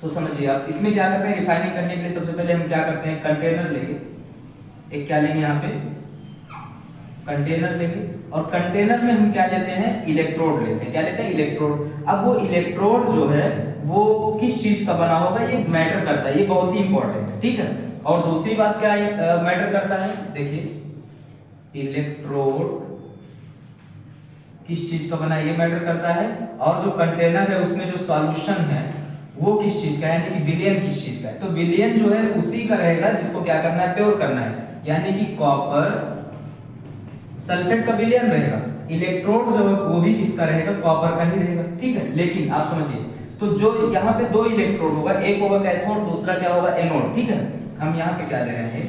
तो समझिए आप इसमें क्या करते हैं, रिफाइनिंग करने के लिए सबसे पहले हम क्या करते हैं, कंटेनर लेंगे, एक क्या लेंगे यहाँ पे, कंटेनर लेंगे, और कंटेनर में हम क्या लेते हैं, इलेक्ट्रोड लेते हैं, क्या लेते हैं, इलेक्ट्रोड। अब वो इलेक्ट्रोड जो है वो किस चीज का बना होगा, ये मैटर करता है, ये बहुत ही इंपॉर्टेंट है, ठीक है। और दूसरी बात क्या मैटर करता है, देखिए इलेक्ट्रोड किस चीज का बना है, ये मैटर करता है, और जो कंटेनर है उसमें जो सॉल्यूशन है वो किस चीज का है, यानी कि विलयन किस चीज का है। तो विलयन जो है उसी का रहेगा जिसको क्या करना है, प्योर करना है, यानी कि कॉपर सल्फेट का विलयन रहेगा, इलेक्ट्रोड जो है वो भी किसका रहेगा, कॉपर का ही रहेगा, ठीक है। लेकिन आप समझिए, तो जो यहाँ पे दो इलेक्ट्रोड होगा, एक होगा कैथोड, दूसरा क्या होगा, एनोड, ठीक है। हम यहाँ पे क्या ले रहे हैं,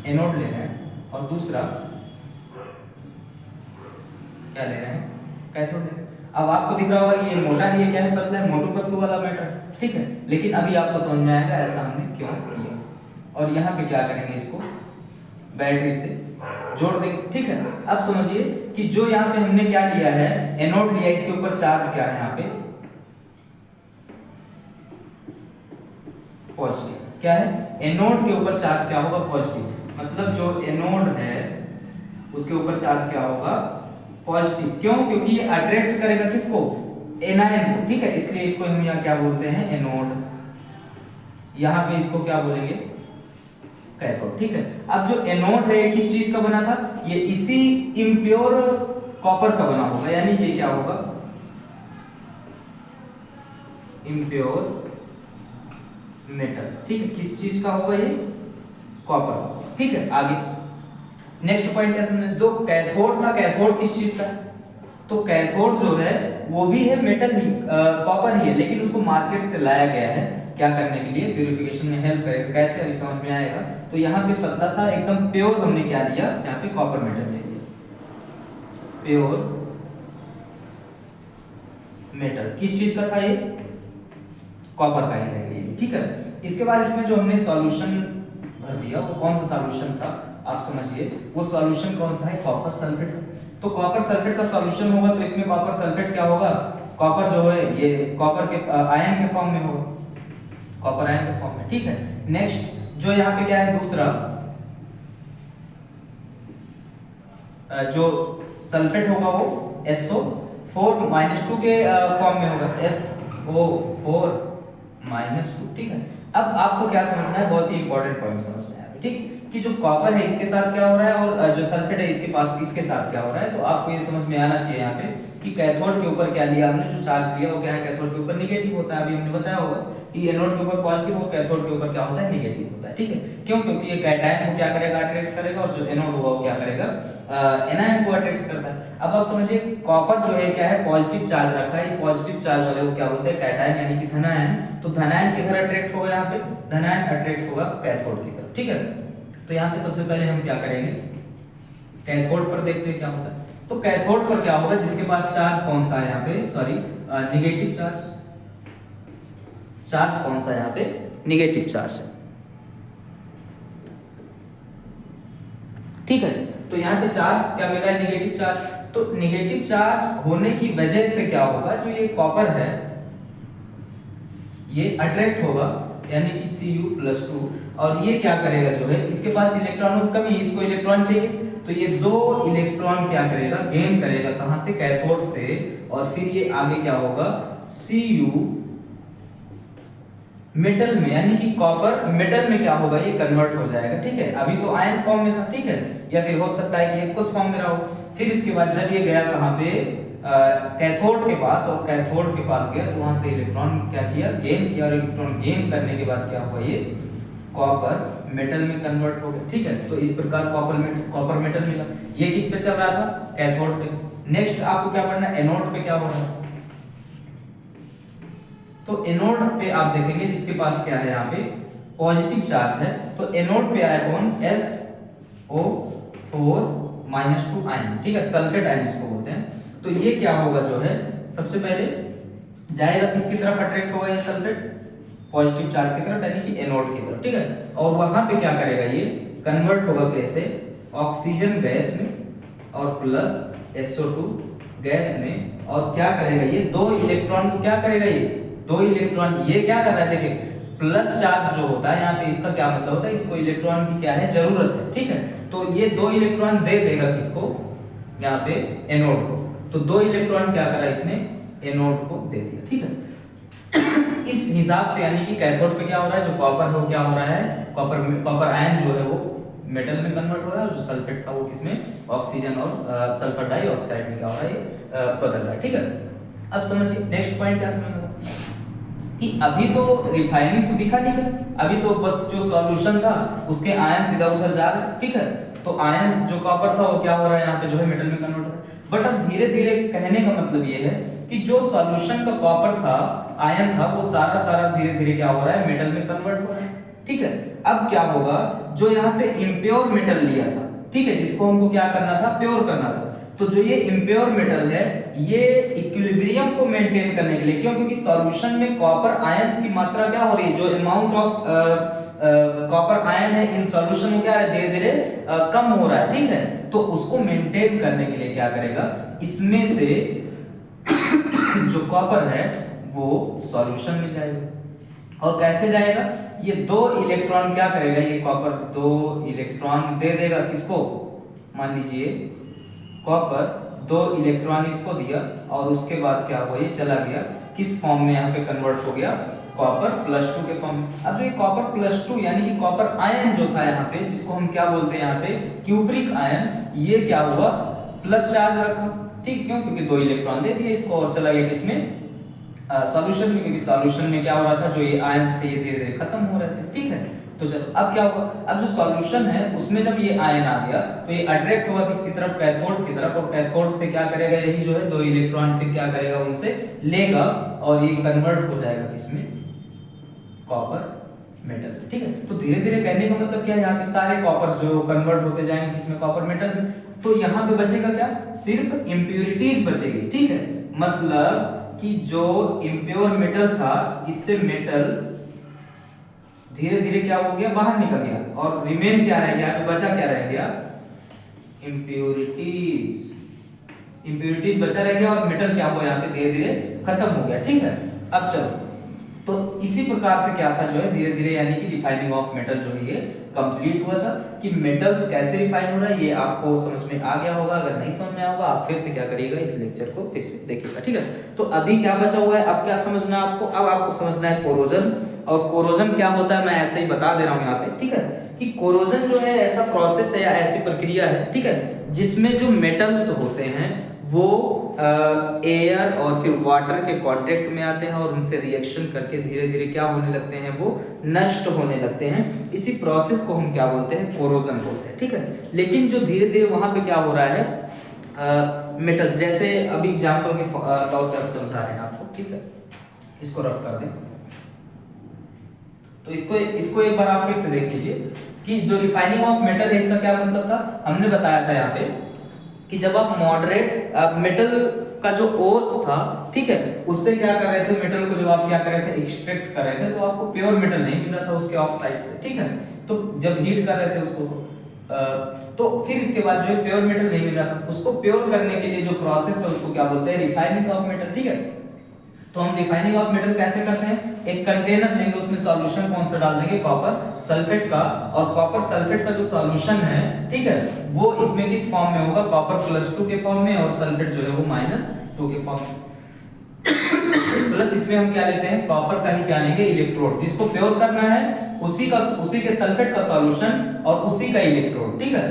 एनोड ले रहे हैं, और दूसरा क्या ले रहे हैं, कैथोड ले रहे हैं। अब आपको दिख रहा होगा कि ये मोटा है, ये क्या है, पतला है, मोटू पतलू वाला मैटर, ठीक है। लेकिन अभी आपको समझ में आएगा ऐसा हमने क्यों किया। और यहाँ पे क्या करेंगे, इसको बैटरी से जोड़ देंगे, ठीक है। अब समझिए कि जो यहाँ पे हमने क्या लिया है, एनोड लिया, इसके ऊपर चार्ज क्या है, यहाँ पे पॉजिटिव, क्या है, एनोड के ऊपर चार्ज क्या होगा, पॉजिटिव। मतलब जो एनोड है उसके ऊपर चार्ज क्या होगा, पॉजिटिव। क्यों? क्योंकि ये अट्रैक्ट करेगा किसको, एनायन को, ठीक है। इसलिए इसको हम यहाँ क्या बोलते हैं, एनोड। यहाँ पे इसको क्या बोलेंगे, कैथोड, ठीक है। अब जो एनोड है किस चीज का बना था, ये इसी इम्प्योर कॉपर का बना होगा, यानी कि क्या होगा, इम्प्योर मेटल, ठीक है। किस चीज का होगा ये, कॉपर, ठीक है। आगे नेक्स्ट पॉइंट क्या समझे, जो कैथोड था, कैथोड किस चीज का, तो कैथोड जो है वो भी है मेटल ही, कॉपर ही है, लेकिन उसको मार्केट से लाया गया है क्या करने के लिए, प्यूरिफिकेशन में हेल्प करेगा। कैसे, अभी समझ में आएगा। तो यहाँ पे पतला सा एकदम प्योर हमने क्या लिया, यहाँ पे कॉपर मेटल ले लिया, प्योर मेटल। किस चीज का था ये, कॉपर का ही रहेगा ये, ठीक है। इसके बाद इसमें जो हमने सॉल्यूशन भर दिया वो कौन सा सॉल्यूशन था, आप समझिए। वो सॉल्यूशन कौन सा है, कॉपर सल्फेट। तो कॉपर सल्फेट का सॉल्यूशन होगा तो इसमें कॉपर सल्फेट क्या होगा, कॉपर जो है ये कॉपर के आयन के फॉर्म में होगा, कॉपर आयन के फॉर्म में, ठीक है। नेक्स्ट जो यहाँ पे क्या है, दूसरा जो सल्फेट होगा वो SO4-2 के फॉर्म में होगा, SO4-2, ठीक है। अब आपको क्या समझना है, बहुत ही इंपॉर्टेंट पॉइंट समझना है, ठीक, कि जो कॉपर है इसके साथ क्या हो रहा है और जो सल्फेट है इसके पास इसके साथ क्या हो रहा है। तो आपको ये समझ में आना चाहिए यहाँ पे कि कैथोड के ऊपर क्या लिया हमने, जो चार्ज लिया वो क्या है, कैथोड के ऊपर नेगेटिव होता है। अभी हमने बताया होगा कि एनोड के ऊपर पॉजिटिव और कैथोड के ऊपर क्या होता है, नेगेटिव होता है, ठीक है। क्यों? क्योंकि ये कैटायन को क्या करेगा, अट्रैक्ट करेगा, और जो एनोड होगा वो क्या करेगा, एनायन को अट्रैक्ट करता है। अब आप समझिए कॉपर जो है क्या है, पॉजिटिव चार्ज रखा है, ये पॉजिटिव चार्ज वाले को क्या बोलते हैं, कैटायन, यानी कि धनायन। तो धनायन किधर अट्रैक्ट होगा, यहाँ पे धनायन अट्रैक्ट होगा कैथोड की तरफ, ठीक है। तो यहाँ पे सबसे पहले हम क्या करेंगे, कैथोड पर देखते हैं क्या होता है। तो कैथोड पर क्या होगा, जिसके पास चार्ज कौन सा है यहाँ पे, सॉरी निगेटिव चार्ज, चार्ज कौन सा है यहाँ पे, निगेटिव चार्ज है, ठीक है। तो यहाँ पे चार्ज क्या मिल रहा है, निगेटिव चार्ज। तो निगेटिव चार्ज होने की वजह से क्या होगा, जो ये कॉपर है ये अट्रैक्ट होगा, यानी कि Cu+2, और ये क्या करेगा, जो है इसके पास इलेक्ट्रॉनों की कमी, इसको इलेक्ट्रॉन चाहिए, तो ये 2 इलेक्ट्रॉन क्या करेगा, गेन करेगा, कहां से, कैथोड से, और फिर ये आगे क्या होगा, Cu मेटल में, यानी कि कॉपर मेटल में क्या होगा, ये कन्वर्ट हो जाएगा, ठीक है। अभी तो आयन फॉर्म में था, ठीक है, या फिर हो सकता है कि एक्वस फॉर्म में रहा हो। फिर इसके बाद जब ये गया कहां पे, कैथोड के पास, और कैथोड के पास गया तो वहां से इलेक्ट्रॉन क्या किया, गेन किया, और इलेक्ट्रॉन गेन करने के बाद क्या हुआ, ये कॉपर मेटल में कन्वर्ट हो गया, ठीक है। तो इस प्रकार कॉपर मेटल मिला। ये किस पे चल रहा था, कैथोड पे। नेक्स्ट आपको क्या पढ़ना है, एनोड पे क्या हो रहा है। तो एनोड पे आप देखेंगे जिसके पास क्या है, यहाँ पे पॉजिटिव चार्ज है, तो एनोड पे आया कौन, SO4-2 आयन, ठीक है, सल्फेट आयन जिसको बोलते हैं। तो ये क्या होगा, जो है सबसे पहले जाएगा किसकी तरफ, अट्रैक्ट होगा ये सल्फेट पॉजिटिव चार्ज की तरफ, यानी कि एनोड की तरफ, ठीक है। और वहां पे क्या करेगा, ये कन्वर्ट होगा कैसे, ऑक्सीजन गैस में और प्लस SO2 गैस में, और क्या करेगा ये 2 इलेक्ट्रॉन को क्या करेगा, ये 2 इलेक्ट्रॉन, ये क्या कर रहा है, देखिए प्लस चार्ज जो होता है यहाँ पे, इसका क्या मतलब होता है, इसको इलेक्ट्रॉन की क्या है, जरूरत है, ठीक है। तो ये 2 इलेक्ट्रॉन दे देगा किसको, यहाँ पे एनोड को। तो 2 इलेक्ट्रॉन क्या करा इसने, एनोड को दे दिया, ठीक है। इस हिसाब से यानी कि कैथोड पे क्या हो रहा है, जो कॉपर है वो क्या हो रहा है, कॉपर आयन जो है वो मेटल में कन्वर्ट हो रहा है, और जो सल्फेट था वो किसमें, ऑक्सीजन और सल्फर डाइऑक्साइड में क्या हो रहा है, ये बदल रहा है, ठीक है। अब समझिए नेक्स्ट पॉइंट क्या समझना कि अभी तो रिफाइनिंग तो दिखा नहीं कर, अभी तो बस जो सॉल्यूशन था उसके आयन सीधा उधर जा रहे, ठीक है। तो आयन जो कॉपर था वो क्या हो रहा है, यहाँ पे जो है मेटल में कन्वर्ट हो रहा है। बट अब धीरे धीरे कहने का मतलब ये है कि जो सॉल्यूशन का कॉपर था, आयन था, वो सारा धीरे धीरे क्या हो रहा है, मेटल में कन्वर्ट हो रहा है, ठीक है। अब क्या होगा, जो यहाँ पे इम्प्योर मेटल लिया था, ठीक है, जिसको हमको क्या करना था, प्योर करना था, तो जो ये इम्प्योर मेटल है, ये इक्विलिब्रियम को मेंटेन करने के लिए, क्यों, क्योंकि सॉल्यूशन में कॉपर आयंस की मात्रा क्या हो रही है, जो अमाउंट ऑफ कॉपर आयन है इन सॉल्यूशन में क्या है, धीरे धीरे कम हो रहा है, ठीक है। तो उसको मेंटेन करने के लिए क्या करेगा, इसमें से जो कॉपर है वो सॉल्यूशन में जाएगा, और कैसे जाएगा, ये 2 इलेक्ट्रॉन क्या करेगा, ये कॉपर 2 इलेक्ट्रॉन दे देगा किसको, मान लीजिए कॉपर 2 इलेक्ट्रॉन इसको दिया और उसके बाद क्या हुआ, ये चला गया किस फॉर्म में, यहाँ पे कन्वर्ट हो गया कॉपर +2 के फॉर्म में। अब जो ये कॉपर +2 यानी कि कॉपर आयन जो था यहाँ पे, जिसको हम क्या बोलते हैं यहाँ पे क्यूप्रिक आयन, ये क्या हुआ प्लस चार्ज रखा, ठीक, क्यों, क्योंकि 2 इलेक्ट्रॉन दे दिए इसको और चला गया किसमें, सॉल्यूशन में, क्योंकि सॉल्यूशन में क्या हो रहा था, जो ये आयन थे ये धीरे धीरे खत्म हो रहे थे, ठीक है। तो चलो अब क्या हुआ, अब जो सॉल्यूशन है उसमें जब ये आयन आ गया तो ये अट्रैक्ट हुआ किसकी तरफ, कैथोड की तरफ, और कैथोड से क्या करेगा, यही जो है 2 इलेक्ट्रॉन फिर क्या करेगा, उनसे लेगा और ये कन्वर्ट हो जाएगा किसमें, कॉपर मेटल, ठीक है। तो धीरे धीरे कहने का मतलब क्या है, यहाँ के सारे कॉपर्स जो कन्वर्ट होते जाएंगे किसमें, कॉपर मेटल में। तो यहाँ पे बचेगा क्या, सिर्फ इम्प्यूरिटीज बचेगी, ठीक है, मतलब कि जो इम्प्योर मेटल था इससे मेटल धीरे धीरे क्या हो गया, बाहर निकल गया और रिमेन क्या रह गया, यहाँ पे बचा क्या रह गया, इम्प्यूरिटीज, इम्प्यूरिटीज बचा रह गया और मेटल क्या हुआ यहाँ पे धीरे धीरे खत्म हो गया, ठीक है। अब चलो, तो इसी प्रकार से क्या था जो है धीरे धीरे, यानी कि रिफाइनिंग ऑफ मेटल जो है ये कंप्लीट हुआ था। कि मेटल्स कैसे रिफाइन हो रहा है ये आपको समझ में आ गया होगा, अगर नहीं समझ में आया होगा आप फिर से क्या करिएगा, इस लेक्चर को फिर से देखिएगा, ठीक है। तो अभी क्या बचा हुआ है, अब क्या समझना आपको, अब आपको समझना है कोरोजन। और कोरोजन क्या होता है मैं ऐसे ही बता दे रहा हूँ यहाँ पे, ठीक है, कि कोरोजन जो है ऐसा प्रोसेस है या ऐसी प्रक्रिया है, ठीक है, जिसमें जो मेटल्स होते हैं वो एयर और फिर वाटर के कांटेक्ट में आते हैं और उनसे रिएक्शन करके धीरे धीरे क्या होने लगते हैं, वो नष्ट होने लगते हैं। इसी प्रोसेस को हम क्या बोलते हैं, कोरोजन बोलते हैं, ठीक है। लेकिन जो धीरे धीरे वहां पे क्या हो रहा है, मेटल, जैसे अभी एग्जांपल के तौर पर समझा रहे हैं आपको, ठीक है, इसको रफ कर दें। तो इसको एक बार आप फिर से देख लीजिए कि जो रिफाइनिंग ऑफ मेटल है इसका क्या मतलब था, हमने बताया था यहाँ पे कि जब आप मॉडरेट मेटल का जो ओर्स था, ठीक है, उससे क्या कर रहे थे, मेटल को जब आप क्या कर रहे थे, एक्सट्रैक्ट कर रहे थे, तो आपको प्योर मेटल नहीं मिल रहा था उसके ऑक्साइड से, ठीक है। तो जब हीट कर रहे थे उसको तो फिर इसके बाद जो है प्योर मेटल नहीं मिल रहा था, उसको प्योर करने के लिए जो प्रोसेस है उसको क्या बोलते हैं, रिफाइनिंग ऑफ मेटल, ठीक है। तो हम रिफाइनिंग ऑफ मेटल कैसे करते हैं, एक कंटेनर लेंगे, उसमें सॉल्यूशन कौन सा डाल देंगे, कॉपर सल्फेट का, और कॉपर सल्फेट का जो सॉल्यूशन है, ठीक है, वो इसमें किस फॉर्म में होगा, कॉपर +2 के फॉर्म में, और सल्फेट जो है वो -2 के फॉर्म में। प्लस इसमें हम क्या लेते हैं, कॉपर का ही क्या लेंगे, इलेक्ट्रोड, जिसको प्योर करना है उसी के सल्फेट का सॉल्यूशन और उसी का इलेक्ट्रोड, ठीक है।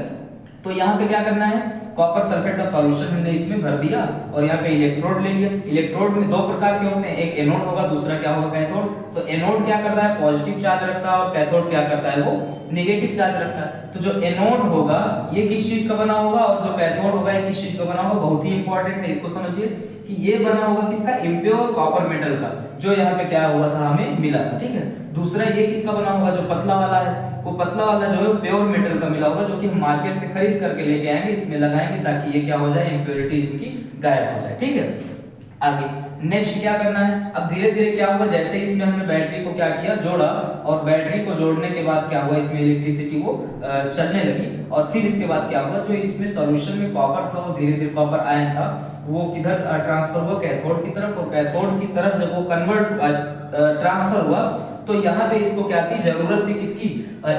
तो यहाँ पे क्या करना है, कॉपर सल्फेट का सॉल्यूशन हमने इसमें भर दिया और यहाँ पे इलेक्ट्रोड ले लिया। इलेक्ट्रोड में 2 प्रकार के होते हैं, एक एनोड होगा, दूसरा क्या होगा, कैथोड। तो एनोड क्या करता है, पॉजिटिव चार्ज रखता है, और कैथोड क्या करता है, वो नेगेटिव चार्ज रखता है। तो जो एनोड होगा ये किस चीज का बना होगा, और जो कैथोड होगा ये किस चीज का बना होगा, बहुत ही इंपॉर्टेंट है, इसको समझिए कि ये बना होगा किसका, इम्प्योर कॉपर मेटल का, जो यहाँ पे क्या हुआ था, हमें मिला था, ठीक है। दूसरा ये किसका बना होगा, जो पतला वाला है, वो पतला वाला जो है प्योर मेटल का मिला होगा, जो कि हम मार्केट से खरीद करके लेके आएंगे, इसमें लगाएंगे ताकि ये क्या हो जाए, इंप्योरिटीज इनकी गायब हो जाए, ठीक है। आगे नेक्स्ट क्या करना है, अब धीरे धीरे क्या हुआ, जैसे इसमें हमने बैटरी को क्या किया, जोड़ा, और बैटरी को जोड़ने के बाद क्या हुआ, इसमें इलेक्ट्रिसिटी वो चलने लगी, और फिर इसके बाद क्या हुआ, जो इसमें सॉल्यूशन में कॉपर था वो धीरे धीरे कॉपर आयन था वो किधर ट्रांसफर हुआ, कैथोड की तरफ, और कैथोड की तरफ जब वो ट्रांसफर हुआ तो यहाँ पे इसको क्या थी, जरूरत थी किसकी,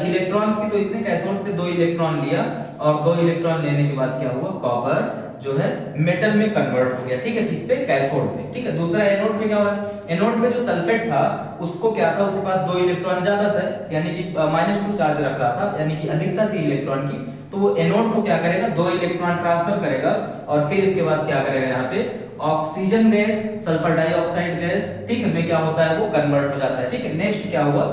इलेक्ट्रॉन्स की। तो इसने कैथोड से 2 इलेक्ट्रॉन लिया, और 2 इलेक्ट्रॉन लेने के बाद क्या हुआ, कॉपर जो है मेटल में कन्वर्ट हो गया, ठीक है, किस पे, कैथोड पे, ठीक है। दूसरा एनोड पे क्या हो रहा है, एनोड पे जो सल्फेट था उसको क्या था, उसके पास 2 इलेक्ट्रॉन ज्यादा था, यानी कि -2 चार्ज रख रहा था, यानी कि अधिकता थी इलेक्ट्रॉन की। तो वो एनोड को क्या करेगा, 2 इलेक्ट्रॉन ट्रांसफर करेगा, और फिर इसके बाद क्या करेगा, यहाँ पे oxygen gas, sulphur dioxide gas, ठीक है, में क्या होता है, वो कन्वर्ट हो जाता है, ठीक है। नेक्स्ट क्या हुआ,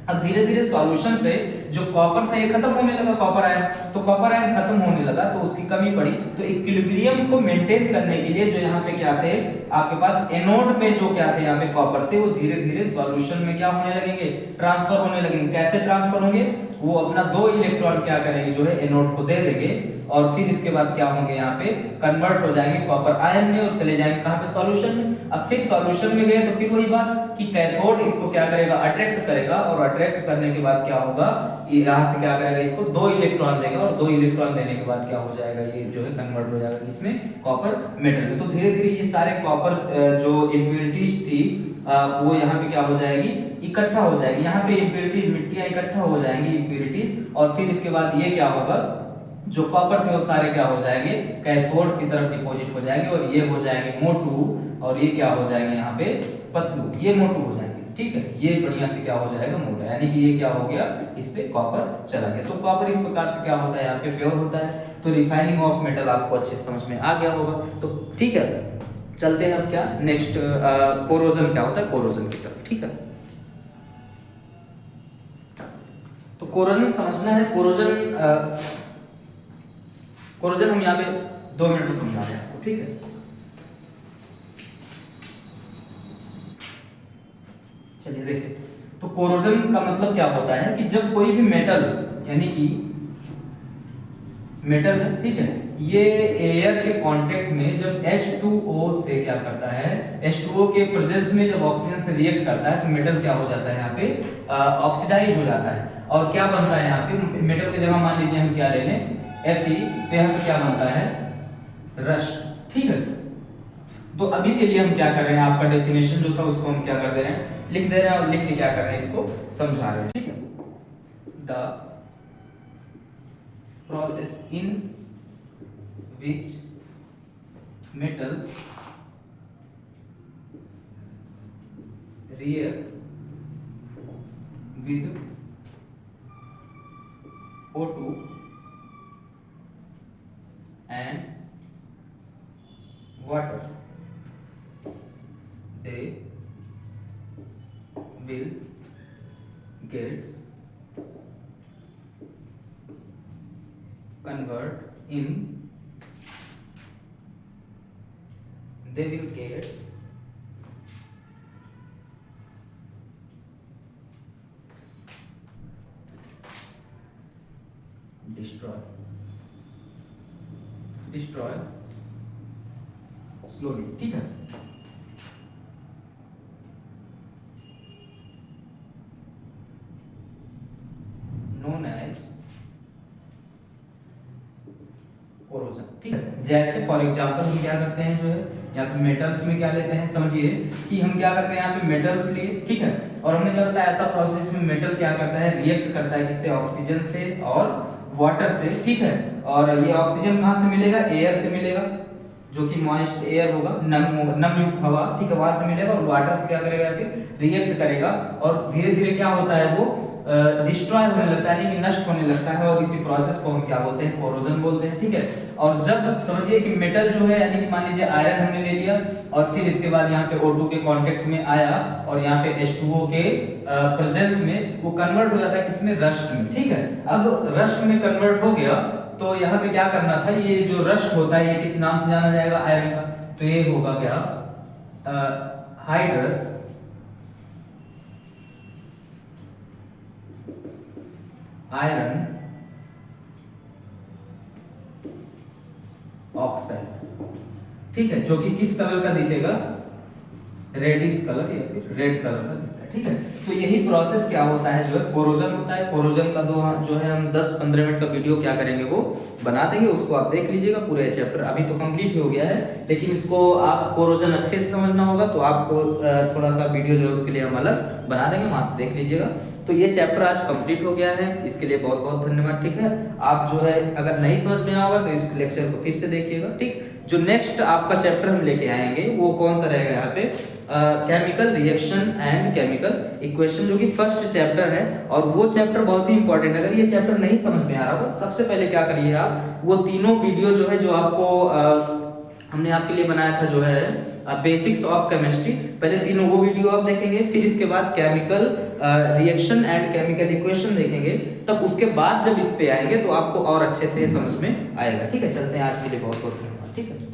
अब धीरे धीरे सॉल्यूशन से जो कॉपर था ये खत्म होने लगा, कॉपर आयन, तो कॉपर आयन खत्म होने लगा तो उसकी कमी पड़ी। तो इक्विलिब्रियम को मेंटेन करने के लिए जो यहाँ पे क्या थे, आपके पास एनोड में जो क्या थे, यहाँ पे कॉपर थे, वो धीरे धीरे सॉल्यूशन में क्या होने लगेंगे, ट्रांसफर होने लगेंगे। कैसे ट्रांसफर होंगे, वो अपना 2 इलेक्ट्रॉन क्या करेंगे, जो है एनोड को दे देंगे, और फिर इसके बाद क्या होंगे, यहाँ पे कन्वर्ट हो जाएंगे कॉपर आयन में, और चले जाएंगे कहाँ पे, सॉल्यूशन में। अब फिर सॉल्यूशन में गए तो फिर वही बात कि कैथोड इसको क्या करेगा, अट्रैक्ट करेगा, और अट्रैक्ट करने के बाद क्या होगा, यहाँ से क्या करेगा, इसको 2 इलेक्ट्रॉन देगा, और 2 इलेक्ट्रॉन देने के बाद क्या हो जाएगा, ये जो है कन्वर्ट हो जाएगा किसमें, कॉपर मेटल में। तो धीरे धीरे ये सारे कॉपर जो इम्प्यूरिटीज थी वो यहाँ पे क्या हो जाएगी, इकट्ठा हो जाएगी, यहाँ पे इम्प्यूरिटीज, मिट्टियां इकट्ठा हो जाएंगी इम्प्यूरिटीज, और फिर इसके बाद ये क्या होगा, जो कॉपर थे वो सारे क्या हो जाएंगे, कैथोड की तरफ डिपॉजिट हो जाएंगे और ये हो जाएंगे मोटू, और ये क्या हो जाएंगे यहाँ पे पतलू, ये मोटू हो जाएंगे। ठीक है, ये बढ़िया से क्या हो जाएगा, मोटा, यानी कि ये क्या हो गया, इस पे कॉपर चला गया। तो कॉपर इस प्रकार से क्या होता है, यहाँ पे प्योर होता है। तो रिफाइनिंग ऑफ मेटल आपको अच्छे से समझ में आ गया होगा। तो ठीक है, चलते हैं अब क्या नेक्स्ट, कोरोजन क्या होता है, कोरोजन की तरफ। ठीक है, तो कोरोजन समझना है। कोरोजन हम यहाँ पे 2 मिनट में समझा रहे हैं आपको। ठीक है, चलिए देखिए। तो कोरोजन का मतलब क्या होता है कि जब कोई भी मेटल, यानी कि मेटल है, ठीक है, ये एयर के कांटेक्ट में जब H2O से क्या करता है, H2O के प्रेजेंस में जब ऑक्सीजन से रिएक्ट करता है तो मेटल क्या हो जाता है, यहाँ पे ऑक्सीडाइज हो जाता है। और क्या बनता है यहाँ पे, मेटल की जगह मान लीजिए हम क्या ले लें, Fe, तो यहाँ पे क्या बनता है, रस्ट। ठीक है, तो अभी के लिए हम क्या कर रहे हैं, आपका डेफिनेशन जो था उसको हम क्या कर दे रहे हैं, लिख दे रहे हैं, और लिख के क्या कर रहे हैं, इसको समझा रहे हैं। ठीक है, the process in which metals react with O2 and water, they will get convert in, they will get destroy slowly। ठीक है, known as कोरोजन। ठीक है, जैसे फॉर एग्जांपल हम क्या करते हैं, जो है यहाँ पे मेटल्स में क्या लेते हैं, समझिए कि हम क्या करते हैं, यहाँ पे मेटल्स लिए, ठीक है, और हमने क्या करता है, ऐसा प्रोसेस में मेटल क्या करता है, रिएक्ट करता है किससे, ऑक्सीजन से और वाटर से। ठीक है, और ये ऑक्सीजन कहाँ से मिलेगा, एयर से मिलेगा, जो कि मॉइस्ट एयर होगा, नम युक्त हवा। ठीक है, वहां से मिलेगा, और वाटर से क्या करेगा, फिर रिएक्ट करेगा, और धीरे धीरे क्या होता है, वो डिस्ट्रॉय होने लगता है, यानी कि नष्ट होने लगता है, और इसी प्रोसेस को हम क्या बोलते हैं, कोरोजन बोलते हैं। ठीक है, और जब समझिए कि मेटल जो है, यानी कि मान लीजिए आयरन हमने ले लिया, और फिर इसके बाद यहाँ पे O2 के कांटेक्ट में आया, और यहाँ पे H2O के प्रेजेंस में वो कन्वर्ट हो जाता है किसमें, रस्ट में। ठीक है, अब रस्ट में कन्वर्ट हो गया, तो यहाँ पे क्या करना था, ये जो रस्ट होता है ये किस नाम से जाना जाएगा, आयरन का, तो ये होगा क्या, हाइड्रस आयरन ऑक्साइड। ठीक है, जो कि किस कलर का दिखेगा, रेडिश कलर या फिर रेड कलर का दिखता है। ठीक है, तो यही प्रोसेस क्या होता है, जो है कोरोजन होता है। कोरोजन का जो है हम 10-15 मिनट का वीडियो क्या करेंगे, वो बना देंगे, उसको आप देख लीजिएगा। पूरे चैप्टर अभी तो कंप्लीट हो गया है, लेकिन इसको आप कोरोजन अच्छे से समझना होगा, तो आपको थोड़ा सा वीडियो जो है उसके लिए हम अलग बना देंगे, वहां से देख लीजिएगा। तो ये चैप्टर आज कंप्लीट हो गया है, इसके लिए बहुत बहुत धन्यवाद। ठीक है, आप जो है अगर नहीं समझ में आएगा तो इस लेक्चर को फिर से देखिएगा। ठीक, जो नेक्स्ट आपका चैप्टर हम लेके आएंगे वो कौन सा रहेगा, यहाँ पे chemical reaction and chemical equation, जो कि फर्स्ट चैप्टर है, और वो चैप्टर बहुत ही इंपॉर्टेंट है। अगर ये चैप्टर नहीं समझ में आ रहा हो, सबसे पहले क्या करिए आप, वो तीनों वीडियो जो है, जो आपको हमने आपके लिए बनाया था, जो है बेसिक्स ऑफ केमिस्ट्री, पहले तीनों वो वीडियो आप देखेंगे, फिर इसके बाद chemical reaction and chemical equation देखेंगे, तब उसके बाद जब इस पे आएंगे तो आपको और अच्छे से समझ में आएगा। ठीक है, चलते हैं, आज के लिए बहुत बहुत धन्यवाद। ठीक है।